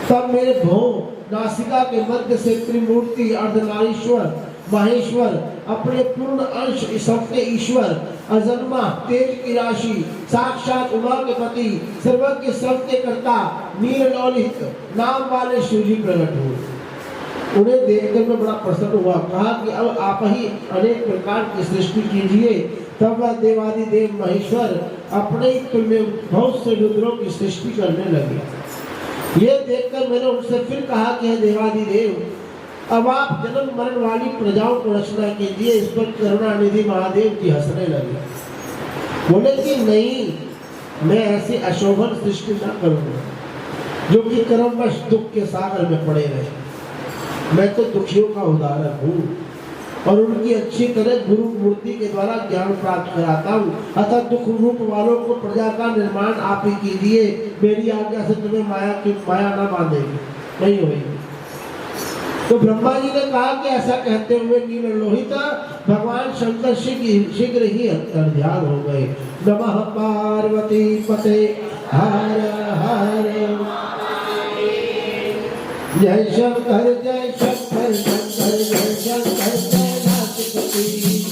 तब मेरे भौं नासिका के मध्य से त्रिमूर्ति, अर्धनारीश्वर, माहेश्वर, अपने पूर्ण अंश सबके ईश्वर, अजन्मा, तेज की राशि, साक्षात उमा के पति, सर्वज्ञ सबके कर्ता, नीललोहित नाम वाले शिव जी प्रकट हुए। उन्हें देखकर मैं बड़ा प्रसन्न हुआ। कहा कि अब आप ही अनेक प्रकार की सृष्टि कीजिए। तब वह देवादिदेव महेश्वर अपने ही तुल्य बहुत से रुद्रों की सृष्टि करने लगे। ये देखकर मैंने उनसे फिर कहा कि हे देवादिदेव, अब आप जन्म मरण वाली प्रजाओं को रचना कीजिए। इस पर करुणानिधि महादेव जी हंसने लगे। बोले कि नहीं, मैं ऐसी अशोभन सृष्टि न करूंगा। जो कि कर्मवश दुख के सागर में पड़े रहे। मैं तो दुखियों का उदाहरण हूँ और उनकी अच्छी तरह गुरु मूर्ति के द्वारा ज्ञान प्राप्त कराता हूँ। अतः दुख रूप वालों को प्रजा का निर्माण आप ही कीजिए। मेरी आज्ञा से तुम्हें माया ना बांधेगी, नहीं होगी। तो ब्रह्मा जी ने कहा कि ऐसा कहते हुए नीललोहित भगवान शंकर शीघ्र ही अंतर्ध्यान हो गए। नमः पार्वती पते हर हर जय शंकर जय शंकर शंकर जय शंकर कैलाशपति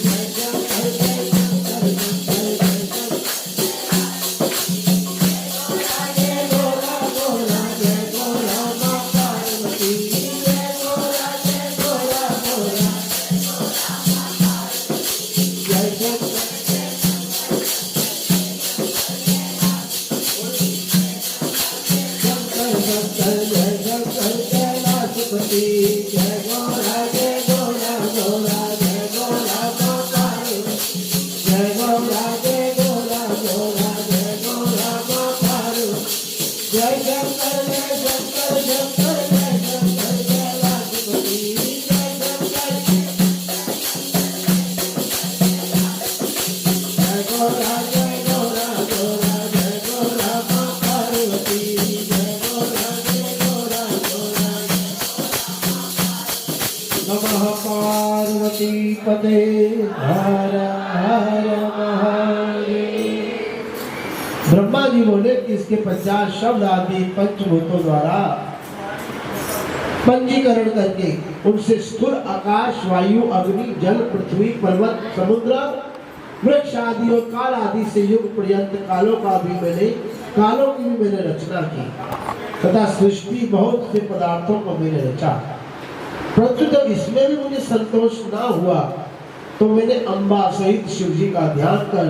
जय शंकर जय शंकर जय गोरा गोरा जय गोरा माँ पार्वती जय गोरा गोरा जय शंकर जय गोरा गोरा जय गोरा माँ पार्वती जय गोरा गोरा जय गोरा माँ पार्वती जय शंकर जय शंकर शंकर जय शंकर कैलाशपति जय शंकर जय गोरा गोरा जय गोरा माँ पार्वती जय गोरा गोरा नमः पार्वती पते हर हर महादेव। ब्रह्मा जी बोले कि इसके 50 शब्द आदि पंचभूतों द्वारा पंजीकरण करके उनसे स्थूल आकाश वायु अग्नि जल पृथ्वी पर्वत समुद्र वृक्ष आदि और काल आदि से युग पर्यंत कालों की भी मैंने रचना की तथा सृष्टि बहुत से पदार्थों को मैंने रचा। परंतु जब इसमें भी मुझे संतोष ना हुआ तो मैंने अम्बा सहित शिव जी का ध्यान कर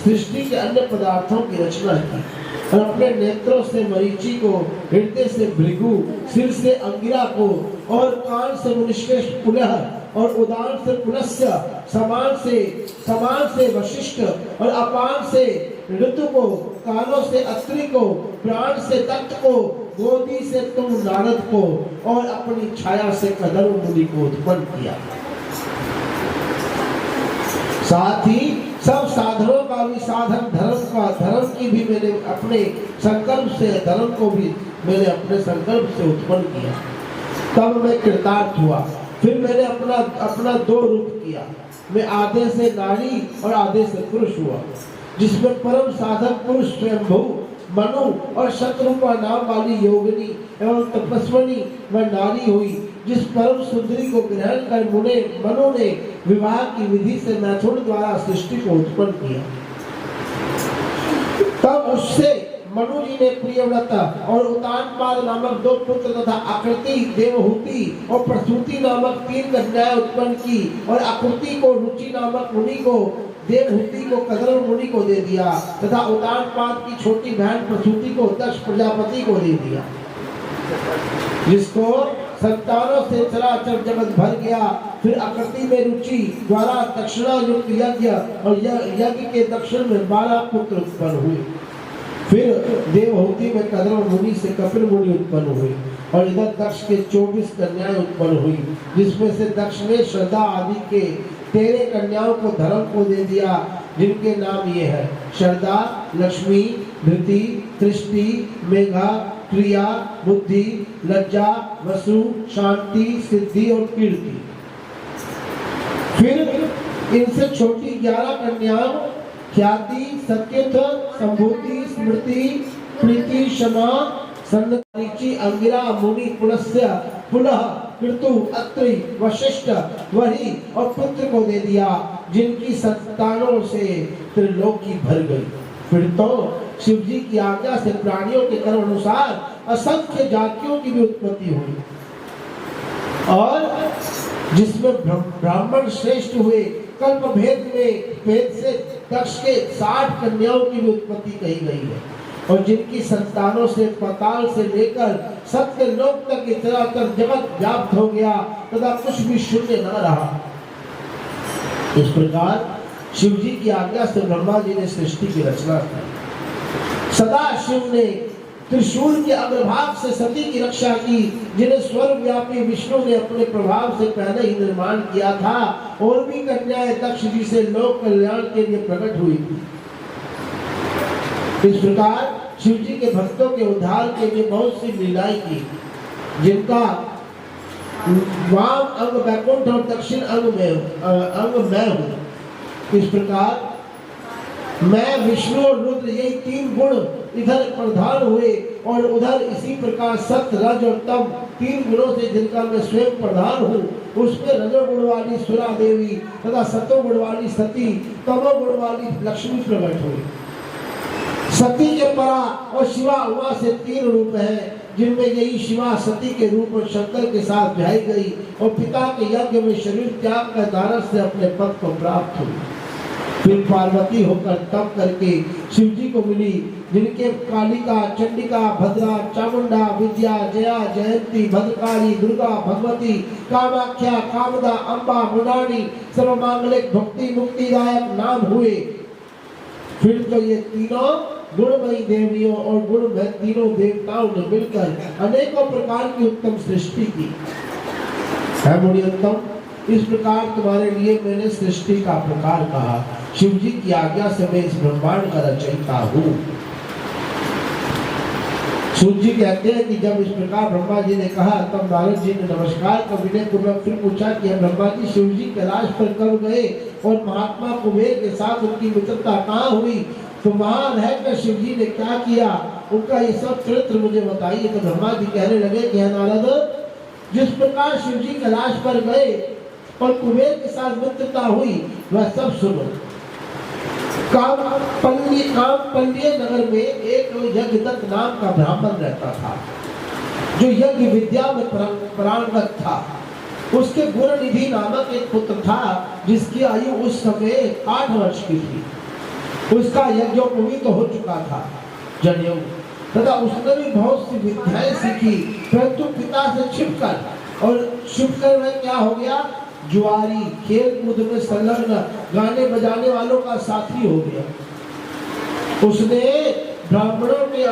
सृष्टि के अन्य पदार्थों की रचना की और अपने नेत्रों से मरीचि को, हृदय से भृगु, सिर से अंगिरा को और कान से मुनिश्रेष्ठ पुलह और उदान से पुलस्त्य, समान से वशिष्ठ और अपान से ऋतु को, कानों से अत्रि को, प्राण से तत्व को, गोदी से तुम नारद को और अपनी छाया से कदर्व मुनि को उत्पन्न किया। साथ ही सब साधनों का भी साधन धर्म की भी मैंने अपने संकल्प से, धर्म को भी मैंने अपने संकल्प से उत्पन्न किया। तब मैं कृतार्थ हुआ। फिर मैंने अपना 2 रूप किया। मैं आधे से नारी और आधे से पुरुष हुआ, जिसमें परम साधक पुरुष स्वयंभू मनु और शत्रुपा नाम वाली योगिनी एवं तपस्विनी व नारी हुई, जिस परम सुंदरी को ग्रहण कर मनु ने विवाह की विधि से मैथुन द्वारा सृष्टि को उत्पन्न किया। तब उससे मनु जी ने प्रियव्रता और उतानपाद नामक 2 पुत्र तथा आकृति, देवहूति और प्रसूति नामक 3 कन्याएं उत्पन्न की और आकृति को रुचि नामक मुनि को, देवहूति को कदर्व मुनि को दे दिया तथा उतानपाद की छोटी बहन प्रसूति को दक्ष प्रजापति को दे दिया, जिसको संतानों से चराचर जगत भर गया। फिर आकृति में रुचि द्वारा दक्षिणा युक्त यज्ञ और यज्ञ के दक्षिण में 12 पुत्र उत्पन्न हुए। फिर देवहूति में कदर्व मुनि से कपिल मुनि उत्पन्न हुए और इधर दक्ष के 24 कन्याएं उत्पन्न हुई, जिसमें से दक्ष ने श्रद्धा आदि के 13 कन्याओं को धर्म को दे दिया, जिनके नाम ये है श्रद्धा, लक्ष्मी, धृति, तृष्टि, मेघा, क्रिया, बुद्धि, लज्जा, वसु, शांति, सिद्धि और कीर्ति। फिर इनसे छोटी 11 कन्याओं ख्याति, सत्यथ, संभूति, स्मृति, प्रीति, क्षमा, सन्नति, अंगिरा, मुनि, पुलस्त्य, पुलह, ऋतु, अत्रि, वशिष्ठ, वही और पुत्र को दे दिया, जिनकी संतानों से त्रिलोकी भर गई। फिर तो शिव जी की आज्ञा से प्राणियों के कर्म अनुसार असंख्य जातियों की भी उत्पत्ति हुई और जिसमें ब्राह्मण श्रेष्ठ हुए। कल्प भेद से दक्ष के 60 कन्याओं की भी उत्पत्ति कही गई है और जिनकी संतानों से पाताल से लेकर सत्य लोक तक इतरातर जगत व्याप्त हो गया तथा कुछ भी शून्य न रहा। इस प्रकार शिव जी की आज्ञा से ब्रह्मा जी ने सृष्टि की रचना की। सदा शिव ने त्रिशूल के अग्रभाग से सती की रक्षा की, जिन्हें स्वर्गव्यापी विष्णु ने अपने प्रभाव से पहले ही निर्माण किया था। और भी कन्याएं दक्ष जी से लोक कल्याण के लिए प्रकट हुई थी। इस प्रकार शिव जी के भक्तों के उद्धार के लिए बहुत सी लीलाएं की, जिनका वाम अंग वैकुंठ और दक्षिण अंग मैं हूँ। इस प्रकार मैं, विष्णु और रुद्र, यही तीन गुण इधर प्रधान हुए और उधर इसी प्रकार सत्य, रज और तम तीन गुणों से जिनका मैं स्वयं प्रधान हूँ, उसमें रजोगुण वाली सुरा देवी तथा सतोगुण वाली सती, तमोगुण वाली लक्ष्मी प्रकट हुई। सती के परा और शिवा उमा से तीन रूप हैं, जिनमें यही शिवा सती के रूप और शंकर के साथ ब्याही गई और पिता के यज्ञ में शरीर त्याग कर दानव से अपने पद को प्राप्त हुई। फिर पार्वती होकर तप करके शिव जी को मिली, जिनके कालिका, चंडिका, भद्रा, चामुंडा, विद्या, जया, जयंती, भद्रकाली, दुर्गा, भगवती, कामाख्या, कामदा, अम्बा, मुंडानी सर्वमांगलिक भक्ति मुक्तिदायक नाम हुए। फिर तो ये तीनों गुणमयी देवियों और गुणमय तीनों देवताओं ने मिलकर अनेकों प्रकार की उत्तम सृष्टि की है। बड़ी उत्तम, इस प्रकार तुम्हारे लिए मैंने सृष्टि का प्रकार कहा। शिव जी की आज्ञा से मैं इस ब्रह्मांड का रचयिता हूँ। शिव जी कहते हैं कि जब इस प्रकार ब्रह्मा जी ने कहा, तब नारद जी ने नमस्कार कर विनय पूर्वक फिर पूछा कि ब्रह्मा जी, शिव जी कैलाश पर कब गए और महात्मा कुबेर के साथ उनकी मित्रता कहाँ हुई? तो वहां रहकर शिव जी ने क्या किया, उनका ये सब चरित्र मुझे बताइए। तो ब्रह्मा जी कहने लगे कि नारद, जिस प्रकार शिव जी कैलाश पर गए और कुबेर के साथ मित्रता हुई, वह सब सुनो। कामपल्लिय नगर में एक यज्ञदत्त नाम का ब्राह्मण रहता था, जो यज्ञ विद्या में पारंगत था। उसके गुणनिधि नामक एक पुत्र था, जिसकी आयु उस समय 8 वर्ष की थी। उसका यज्ञोपवीत तो हो चुका था जनेऊ, तथा उसने भी बहुत सी विद्याएं सीखी, परंतु पिता से छिपकर वह क्या हो गया, जुआरी, खेल कूद में संलग्न, गाने बजाने वालों का साथी हो गया। उसने ब्राह्मणों के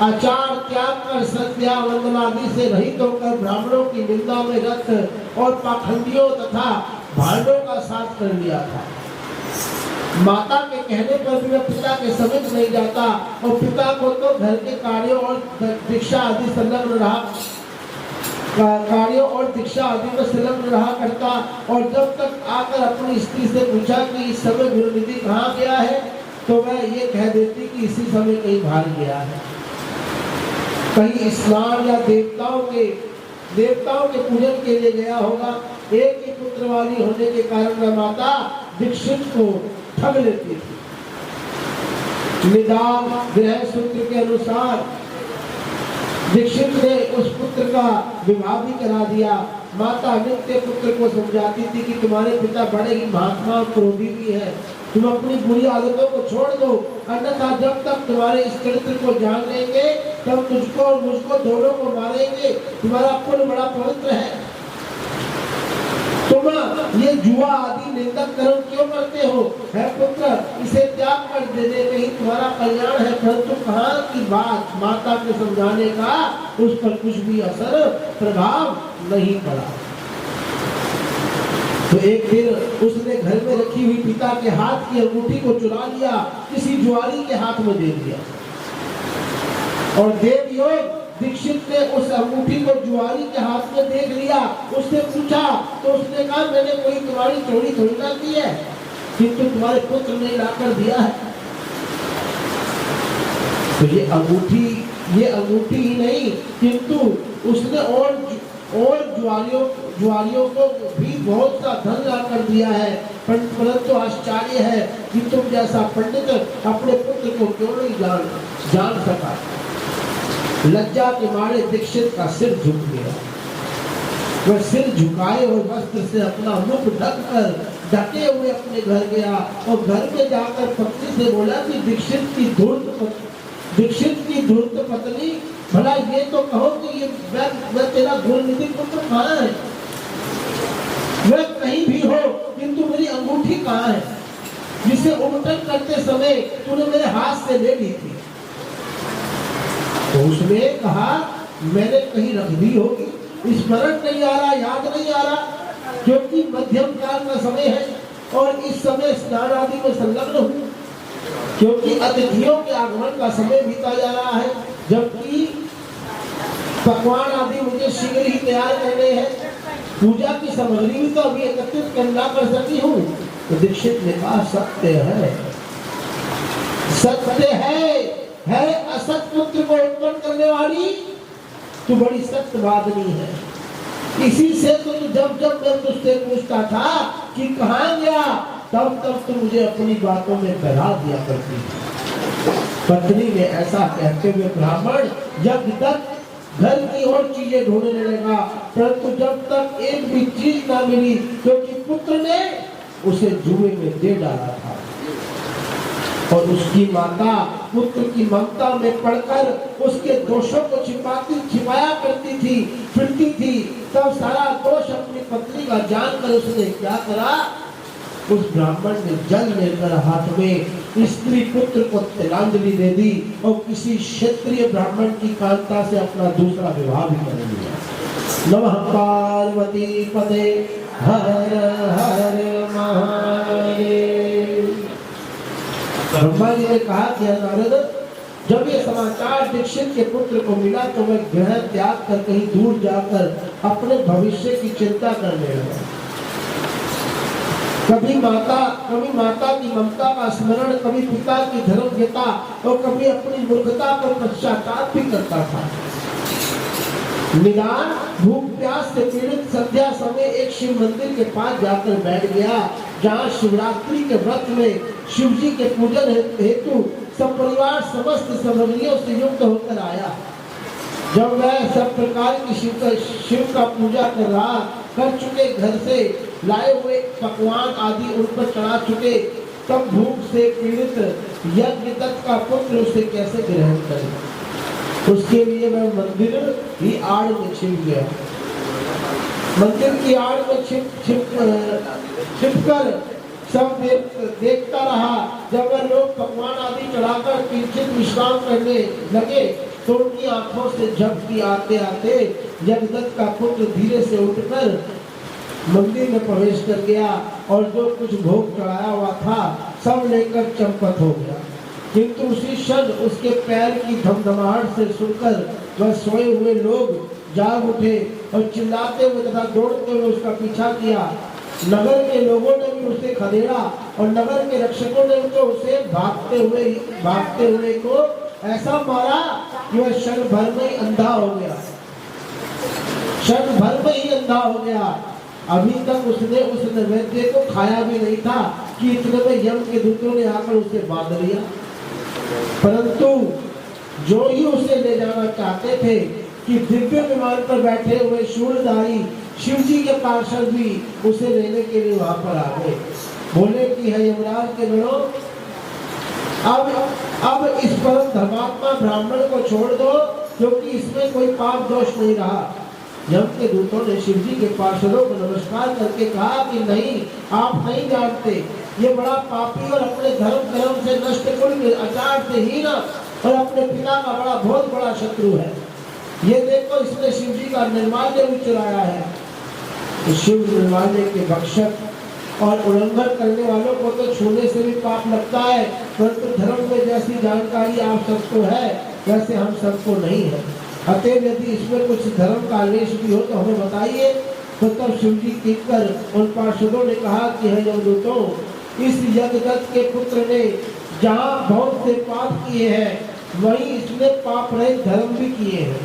आचार त्याग कर सत्या वंदनादि से रहित होकर ब्राह्मणों की निंदा में रत और पाखंडियों तथा भांडों का साथ कर लिया था। माता के कहने पर भी वह पिता के समीप नहीं जाता और पिता को तो घर के कार्यों और दीक्षा आदि संलग्न रहा करता। और जब तक आकर अपनी स्त्री से पूछा कि इस समय गुरुनिधि कहाँ गया है, तो वह ये कह देती कि इसी समय कहीं बाहर गया है, कहीं स्नान या देवताओं के पूजन के लिए गया होगा। एक ही पुत्र वाली होने के कारण वह माता दीक्षित को ठग लेती थी। निदान गृह सूत्र के अनुसार दीक्षित ने उस पुत्र का विवाह भी करा दिया। माता नित्य पुत्र को समझाती थी कि तुम्हारे पिता बड़े ही महात्मा और क्रोधी भी है, तुम अपनी बुरी आदतों को छोड़ दो, अन्यथा जब तक तुम्हारे इस चरित्र को जान लेंगे तब तुझको और मुझको दोनों को मारेंगे। तुम्हारा कुल बड़ा पवित्र है, तुम ये जुआ आदि निंदक कर्म क्यों करते हो? है पुत्र, इसे त्याग कर दे दे, कहीं तुम्हारा कल्याण है। परंतु कहाँ की बात, माता के समझाने का उस पर कुछ भी असर प्रभाव नहीं पड़ा। तो एक दिन उसने घर में रखी हुई पिता के हाथ की अंगूठी को चुरा लिया, किसी जुआरी के हाथ में दे दिया। और देवयोग दीक्षित ने उस अंगूठी को जुआरी के हाथ में देख लिया। उसने पूछा तो उसने कहा, मैंने कोई तुम्हारी चोरी थोड़ी ना की है, किंतु तुम्हारे पुत्र ने लाकर दिया है। तो ये अंगूठी ही नहीं, किंतु उसने और जुआरियों को भी बहुत सा धन लाकर दिया है। परंतु आश्चर्य है कि तुम जैसा पंडित अपने पुत्र को क्यों नहीं जान सका। लज्जा के मारे दीक्षित का सिर झुक गया। वह सिर झुकाए और वस्त्र से अपना मुख ढककर ढके हुए अपने घर गया और घर में जाकर पत्नी से बोला कि दीक्षित की धूर्त पत्नी, भला ये तो कहो कि ये वह तेरा गुरुनिधि पुत्र कहाँ है? वह कहीं भी हो, किंतु मेरी अंगूठी कहाँ है, जिसे उल्टन करते समय तूने मेरे हाथ से ले ली थी? उसने कहा मैंने कहीं रख दी होगी, स्मरण नहीं आ रहा, याद नहीं आ रहा, क्योंकि मध्यम काल का समय है और इस समय स्नान आदि में संलग्न हूँ, क्योंकि अतिथियों के आगमन का समय बीता जा रहा है, जबकि पकवान आदि मुझे शीघ्र ही तैयार करने हैं, पूजा की सामग्री भी तो अभी एकत्रित करना कर सकी हूँ। तो दीक्षित ने कहा सत्य है, सत्य है असत पुत्र को उत्पन्न करने वाली तू बड़ी सत्यवादिनी है। इसी से तो तू जब जब मैं तुझसे पूछता था कि कहाँ गया, तब तब तू मुझे अपनी बातों में बहला दिया करती थी। पत्नी ने ऐसा कहते हुए ब्राह्मण जब तक घर की और चीजें ढूंढने लगा, परंतु जब तक एक भी चीज ना मिली, क्योंकि पुत्र ने उसे जुए में दे डाला था और उसकी माता पुत्र की ममता में पड़कर उसके दोषों को छिपाया करती थी, फिरती थी। तब सारा दोष अपनी पत्नी का जानकर उसने क्या करा, उस ब्राह्मण ने जल लेकर हाथ में स्त्री पुत्र को तिलांजलि दे दी और किसी क्षेत्रीय ब्राह्मण की कांता से अपना दूसरा विवाह भी कर लिया। नमः पार्वती पते हर हर महादेव। ब्रह्मा जी ने कहा कि नारद, जब ये समाचार दीक्षित के पुत्र को मिला तो वह ग्रह त्याग कर कहीं दूर जाकर अपने भविष्य की चिंता करने लगा। कभी माता की ममता का स्मरण, कभी पिता की धर्मज्ञता और कभी अपनी मूर्खता पर पश्चाताप भी करता था। निदान भूख प्यास से पीड़ित संध्या समय एक शिव मंदिर के पास जाकर बैठ गया, जहाँ शिवरात्रि के व्रत में शिव जी के पूजन हेतु सब परिवार समस्त सामग्रियों से युक्त होकर आया। जब वह सब प्रकार की शिव का पूजा कर चुके, घर से लाए हुए पकवान आदि उन पर चढ़ा चुके, तब भूख से पीड़ित यज्ञदत्त का पुत्र उसे कैसे ग्रहण करे। उसके लिए वह मंदिर की आड़ में छिप गया। मंदिर की आड़ में छिपकर सब देखता रहा। जब वह लोग पकवान आदि चढ़ाकर किंचित विश्राम करने लगे तो उनकी आंखों से झपकी आते आते यज्ञदत्त का पुत्र धीरे से उठकर मंदिर में प्रवेश कर गया और जो कुछ भोग चढ़ाया हुआ था सब लेकर चंपत हो गया। किंतु उसी क्षण उसके पैर की धमधमाहट से सुनकर वह सोए हुए लोग जाग उठे और चिल्लाते हुए तथा दौड़ते हुए उसका पीछा किया। नगर के लोगों ने भी उसे खदेड़ा और नगर के रक्षकों ने तो उसे भागते हुए को ऐसा मारा कि वह क्षण भर में ही अंधा हो गया। क्षण भर में ही अंधा हो गया। अभी तक उसने उस नैवेद्य को खाया भी नहीं था कि इतने में यम के दूतों ने आकर उसे बांध लिया। परंतु जो ही उसे ले जाना चाहते थे कि दिव्य विमान पर बैठे हुए शूलधारी शिव जी के पार्षद भी उसे लेने के लिए वहां पर आ गए। बोले कि है यमराज के गणों, अब इस परम धर्मात्मा ब्राह्मण को छोड़ दो, क्योंकि इसमें कोई पाप दोष नहीं रहा। यम के दूतों ने शिव जी के पार्षदों को नमस्कार करके कहा कि नहीं, आप नहीं जानते, ये बड़ा पापी और अपने धर्म से नष्ट कुल आचार से हीन और अपने पिता का बहुत बड़ा शत्रु है। ये देखो, इसने शिव जी का निर्माल्य भी चुराया है। तो शिव निर्माल्य के भक्षक और उल्लंघन करने वालों को तो छूने से भी पाप लगता है, परंतु धर्म में जैसी जानकारी आप सबको है वैसे हम सबको नहीं है। अतएव यदि इसमें कुछ धर्म का आलेश भी हो तो हमें बताइए। तो तब शिव जी कीकर उन पार्षदों ने कहा कि हे यमदूतों, इस यज्ञदत्त के पुत्र ने जहाँ बहुत से पाप किए हैं वहीं इसने पाप रहित धर्म भी किए हैं।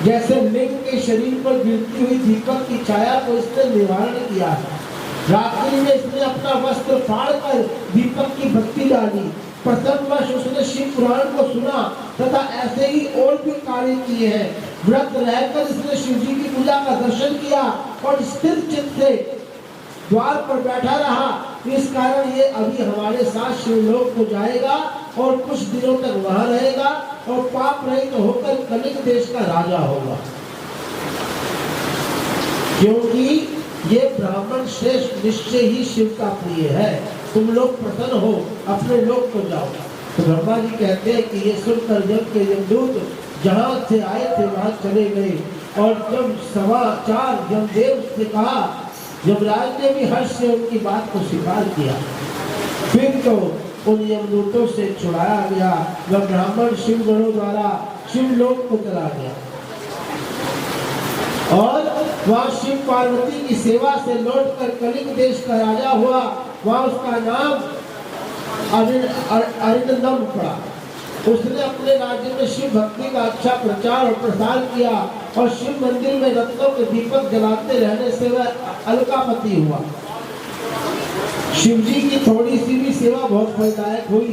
जैसे लिंग के शरीर पर गिरती हुई दीपक की छाया को इसने निवारण किया है। रात्रि में इसने अपना वस्त्र फाड़कर दीपक की बत्ती डाली। प्रसन्नवश उसने शिव पुराण को सुना तथा ऐसे ही और भी कार्य किए हैं। व्रत रहकर इसने शिव जी की पूजा का दर्शन किया और स्थिर चित्त से द्वार पर बैठा रहा। इस कारण ये अभी हमारे साथ शिवलोक को जाएगा और कुछ दिनों तक वहां रहेगा और पाप रहित होकर कलिंग देश का राजा होगा। क्योंकि ये ब्राह्मण श्रेष्ठ निश्चय ही शिव का प्रिय है। तुम लोग प्रसन्न हो, अपने लोक को जाओ। तो ब्रह्मा जी कहते हैं कि ये सुनकर जब के यमदूत जहाँ से आए थे वहाँ चले गए। और जब समाचार यमदेव से कहा, यमराज ने भी हर्ष से उनकी बात को स्वीकार किया। फिर तो उन यमदूतों से छुड़ाया गया। वह ब्राह्मण शिव गणों द्वारा शिवलोक को चला गया और वहाँ शिव पार्वती की सेवा से लौटकर कलिंग देश का राजा हुआ। वहाँ उसका नाम अरिंदम पड़ा। उसने अपने राज्य में शिव भक्ति का अच्छा प्रचार और प्रसार किया और शिव मंदिर में रत्नों के दीपक जलाते रहने से वह अलकापति हुआ। शिव जी की थोड़ी सी भी सेवा बहुत फलदायक हुई।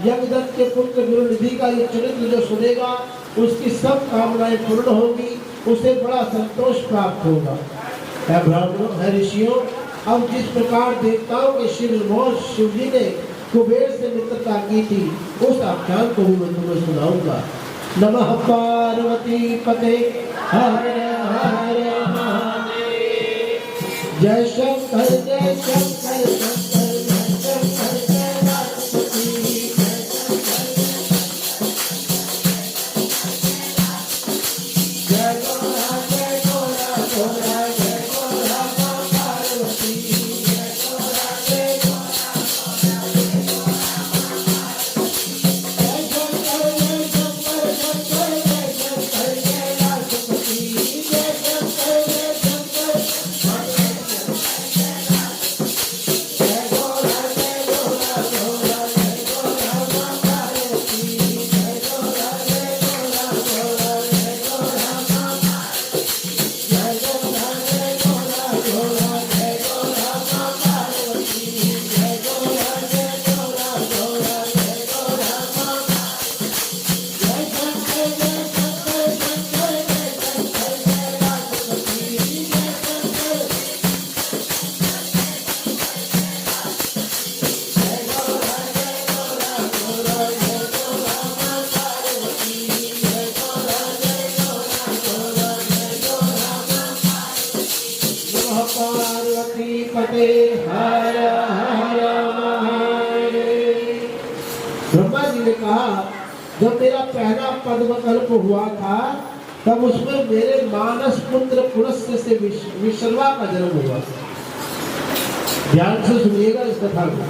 यज्ञदत्त के पुत्र गुरुनिधि का ये चरित्र जो सुनेगा उसकी सब कामनाएं पूर्ण होगी, उसे बड़ा संतोष प्राप्त होगा। है ब्राह्मणों, है ऋषियों, अब जिस प्रकार देवताओं के शिव जी ने कुबेर से मित्रता की थी उस आख्यान को भी मैं तुम्हें सुनाऊंगा। नमः पार्वती पते हर हर महादेव। जय शंकर जय शंकर शंकर जय शंकर जय पार्वती। जय गोरा जय गोरा गोरा जय गोरा पार्वती। जय गोरा जय पार्वती पते हर हर महादेव। ब्रह्मा जी ने कहा, जब मेरा पहला पद्मकल्प हुआ था तब उसमें मेरे मानस पुत्र पुलस्त्य से विश्रवा का जन्म हुआ। ध्यान से सुनिएगा इस कथा को।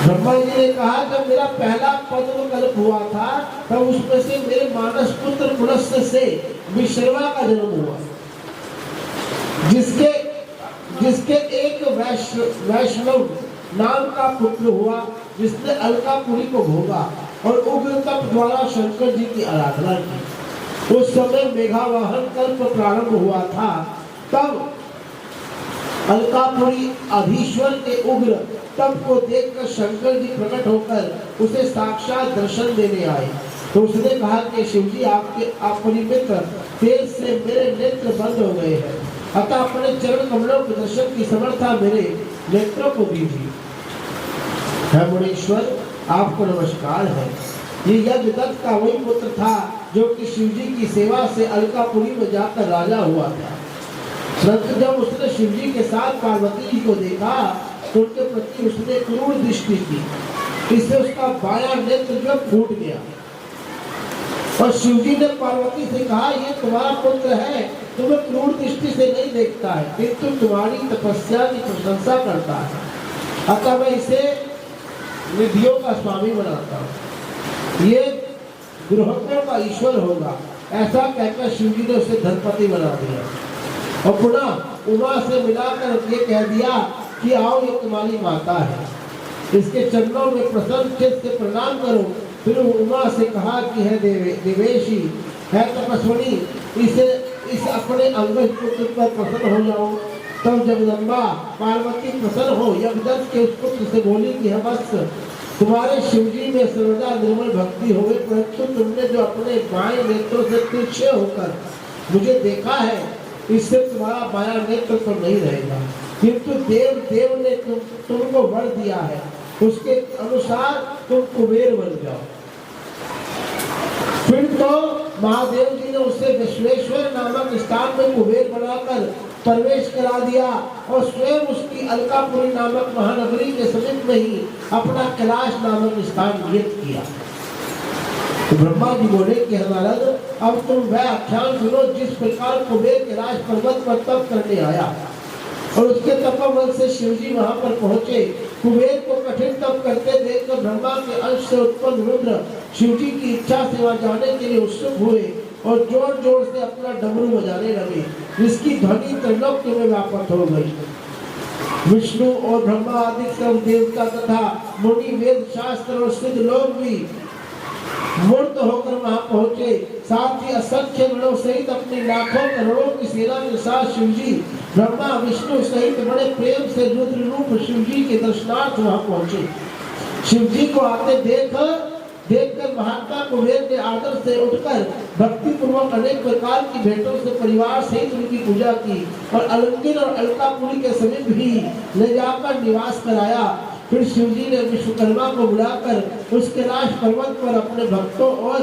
ब्रह्मा जी ने कहा, जब मेरा पहला पद्मकल्प हुआ था तब उसमें से मेरे मानस पुत्र पुलस्त्य से विश्रवा का जन्म हुआ, जिसके एक वैष्णव नाम का पुत्र हुआ, जिसने अलकापुरी को भोगा और उग्र तप द्वारा शंकर जी की आराधना की। उस समय मेघावाहन कल्प प्रारंभ हुआ था। तब अलकापुरी अधीश्वर के उग्र तप को देखकर शंकर जी प्रकट होकर उसे साक्षात दर्शन देने आए। तो उसने कहा कि शिव जी, आपके अपरिमित तेज से मेरे नेत्र बंद हो गए हैं, अतः अपने चरण कमलों के दर्शन की समर्था मेरे नेत्रों को दीजिए। है मुनीश्वर, आपको नमस्कार है। ये यज्ञदत्त का वही पुत्र था जो कि शिव जी की सेवा से अलकापुरी में जाकर राजा हुआ था। परंतु जब उसने शिव जी के साथ पार्वती जी को देखा तो उनके प्रति उसने क्रूर दृष्टि की, इससे उसका बायां नेत्र जो फूट गया। और शिव जी ने पार्वती से कहा, ये तुम्हारा पुत्र है, तुम्हें क्रूर दृष्टि से नहीं देखता है, किंतु तुम्हारी तपस्या की प्रशंसा करता है, अतः मैं इसे निधियों का स्वामी बनाता हूँ, ये गृहों का ईश्वर होगा। ऐसा कहकर शिव जी ने उसे धनपति बना दिया और पुनः उमा से मिलाकर ये कह दिया कि आओ, ये तुम्हारी माता है, इसके चरणों में प्रसन्न चित्त से प्रणाम करो। फिर उमा से कहा कि है देवेशी, है तपस्विनी, इस अपने अंगज पुत्र पर प्रसन्न हो जाओ। तब जगदम्बा पार्वती प्रसन्न हो यज्ञदत्त के उस पुत्र से बोली कि है वत्स, तुम्हारे शिवजी में सर्वदा निर्मल भक्ति होवे, परंतु तुमने जो अपने बाएं नेत्रों से तिरछे होकर मुझे देखा है, इससे तुम्हारा बायां नेत्र तो नहीं रहेगा, किंतु देव ने तुमको वर दिया है, उसके अनुसार तुम कुबेर बन जाओ। फिर तो महादेव जी ने उसे विश्वेश्वर नामक स्थान में कुबेर बनाकर प्रवेश करा दिया और स्वयं उसकी अलकापुरी नामक महानगरी के समीप में ही अपना कैलाश नामक स्थान नियत किया। तो ब्रह्मा जी बोले कि महाराज अब तुम वह आख्यान सुनो जिस प्रकार कुबेर के राज पर्वत पर तप करने आया और उसके तपोबल से शिव जी वहां पर पहुंचे। कुबेर को कठिन तप करते देखकर ब्रह्मा के अंश से उत्पन्न रुद्र शिव जी की इच्छा से वहां जाने के लिए उत्सुक हुए और जोर जोर से अपना डमरू बजाने लगे, जिसकी ध्वनि त्रिलोक में व्याप्त हो गई। विष्णु और ब्रह्मा आदि सब देवता तथा मुनि वेद शास्त्र और सिद्ध लोग भी मूर्त होकर वहां पहुंचे। साथ ही असंख्य गणों सहित अपनी लाखों करोड़ों की सेना के साथ शिवजी ब्रह्मा विष्णु सहित बड़े प्रेम से रुद्र रूप शिवजी के दर्शनार्थ वहां पहुंचे। शिवजी को आते देखकर महात्मा कुबेर ने आदर से उठकर भक्ति पूर्वक अनेक प्रकार की भेंटों से परिवार सहित उनकी पूजा की और अलंकिन और अलकापुरी के समीप भी ले जाकर निवास कराया। फिर शिवजी ने विश्वकर्मा को बुलाकर उसके राज पर्वत पर अपने भक्तों और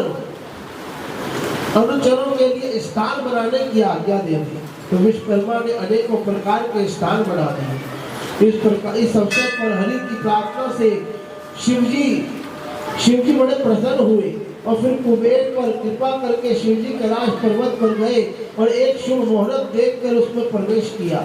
अनुचरों के लिए स्थान बनाने की आज्ञा दे दी। तो विश्वकर्मा ने अनेकों प्रकार के स्थान बना दिए। इस अवसर पर हरि की प्रार्थना से शिवजी बड़े प्रसन्न हुए और फिर कुबेर पर कृपा करके शिवजी के राज पर्वत पर गए और एक शुभ मुहूर्त देखकर उसमें प्रवेश किया।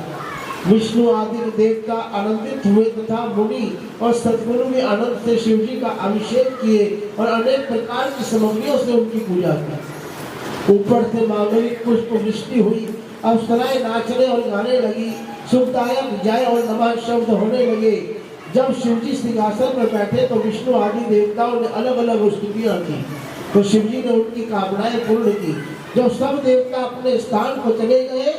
विष्णु आदि देवता आनंदित हुए तथा मुनि और सद्गुरु भी आनंद से शिवजी का अभिषेक किए और अनेक प्रकार की सामग्रियों से उनकी पूजा की। ऊपर से मांगलिक पुष्प वृष्टि हुई, अप्सराएं नाचने और गाने लगी, सुखदायक जय और नमः शब्द होने लगे। जब शिवजी सिंहासन पर बैठे तो विष्णु आदि देवताओं ने अलग अलग स्तुतियां की, तो शिवजी ने उनकी कामनाएं पूर्ण की। जब सब देवता अपने स्थान को चले गए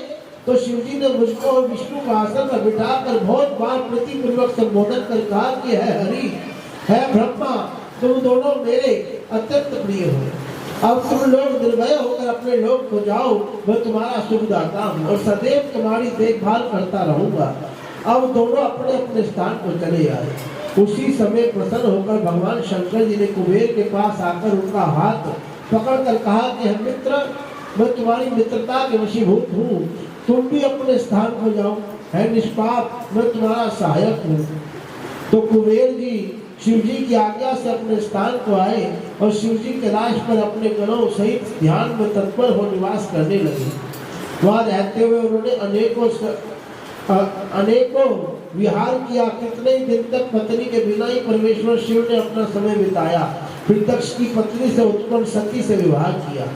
तो शिवजी ने मुझको और विष्णु को आसन पर बिठाकर बहुत बार प्रतिपूर्वक संबोधन कर कहा कि है हरि, है ब्रह्मा, तुम दोनों मेरे अत्यंत प्रिय हो। अब तुम लोग निर्भय होकर अपने लोक को जाओ, मैं तुम्हारा सुखदाता हूँ और सदैव तुम्हारी देखभाल करता रहूंगा। अब दोनों अपने अपने स्थान को चले आए। उसी समय प्रसन्न होकर भगवान शंकर जी ने कुबेर के पास आकर उनका हाथ पकड़कर कहा कि हम मित्र, मैं तुम्हारी मित्रता के वशीभूत हूँ, तुम भी अपने स्थान को जाओ, है निष्पाप, मैं तुम्हारा सहायक हूँ। तो कुबेर जी शिवजी की आज्ञा से अपने स्थान को आए और शिवजी के राज पर अपने गणों सहित ध्यान में तत्पर हो निवास करने लगे। वहां रहते हुए उन्होंने अनेकों विहार किया। कितने ही दिन तक पत्नी के बिना ही परमेश्वर शिव ने अपना समय बिताया। फिर दक्ष की पत्नी से उत्पन्न सती से विवाह किया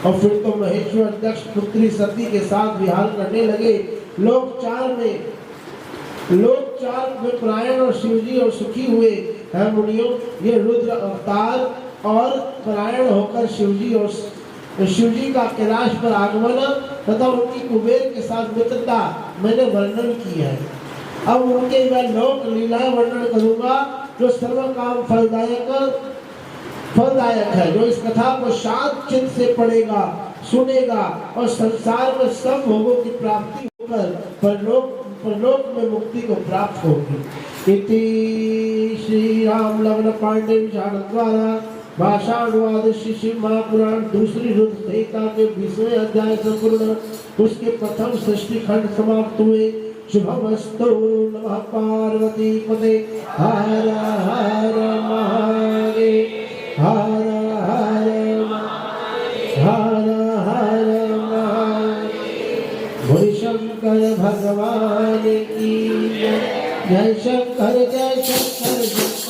और फिर तो महेश्वर दक्ष पुत्री सती के साथ विहार करने लगे। लोक चार में परायण और शिवजी और सुखी हुए हैं मुनियों। ये रुद्र अवतार और परायण होकर शिवजी का कैलाश पर आगमन तथा उनकी कुबेर के साथ मित्रता मैंने वर्णन की है। अब उनके मैं लोक लीलाएं वर्णन करूंगा जो सर्व काम फलदायक है। जो इस कथा को शांत चित्त से पढ़ेगा, सुनेगा और संसार में सब भोगों की प्राप्ति होकर परलोक में मुक्ति को प्राप्त होगी। इति श्री राम लग्न पांडे द्वारा भाषानुवाद श्री महापुराण दूसरी रुद्र संहिता के 20वें अध्याय संपूर्ण उसके प्रथम सृष्टि खंड समाप्त हुए। शुभमस्तु। नमः पार्वती पते। हर हर महादेव। हर हर हर हर महादेव। बोल शंकर भगवान की जय। शंकर जय शंकर जय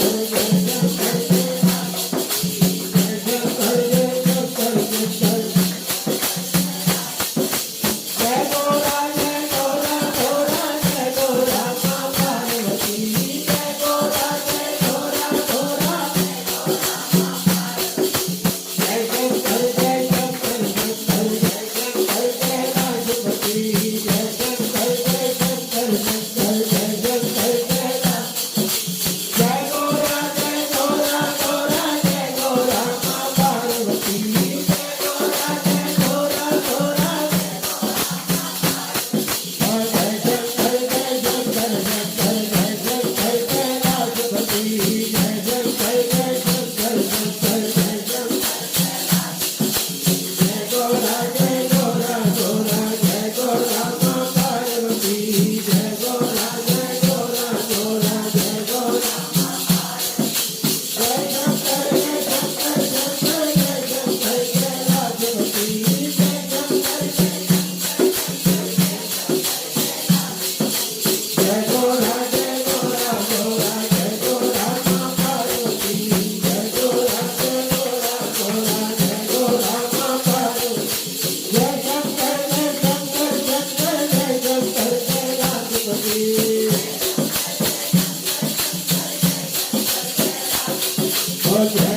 हो जय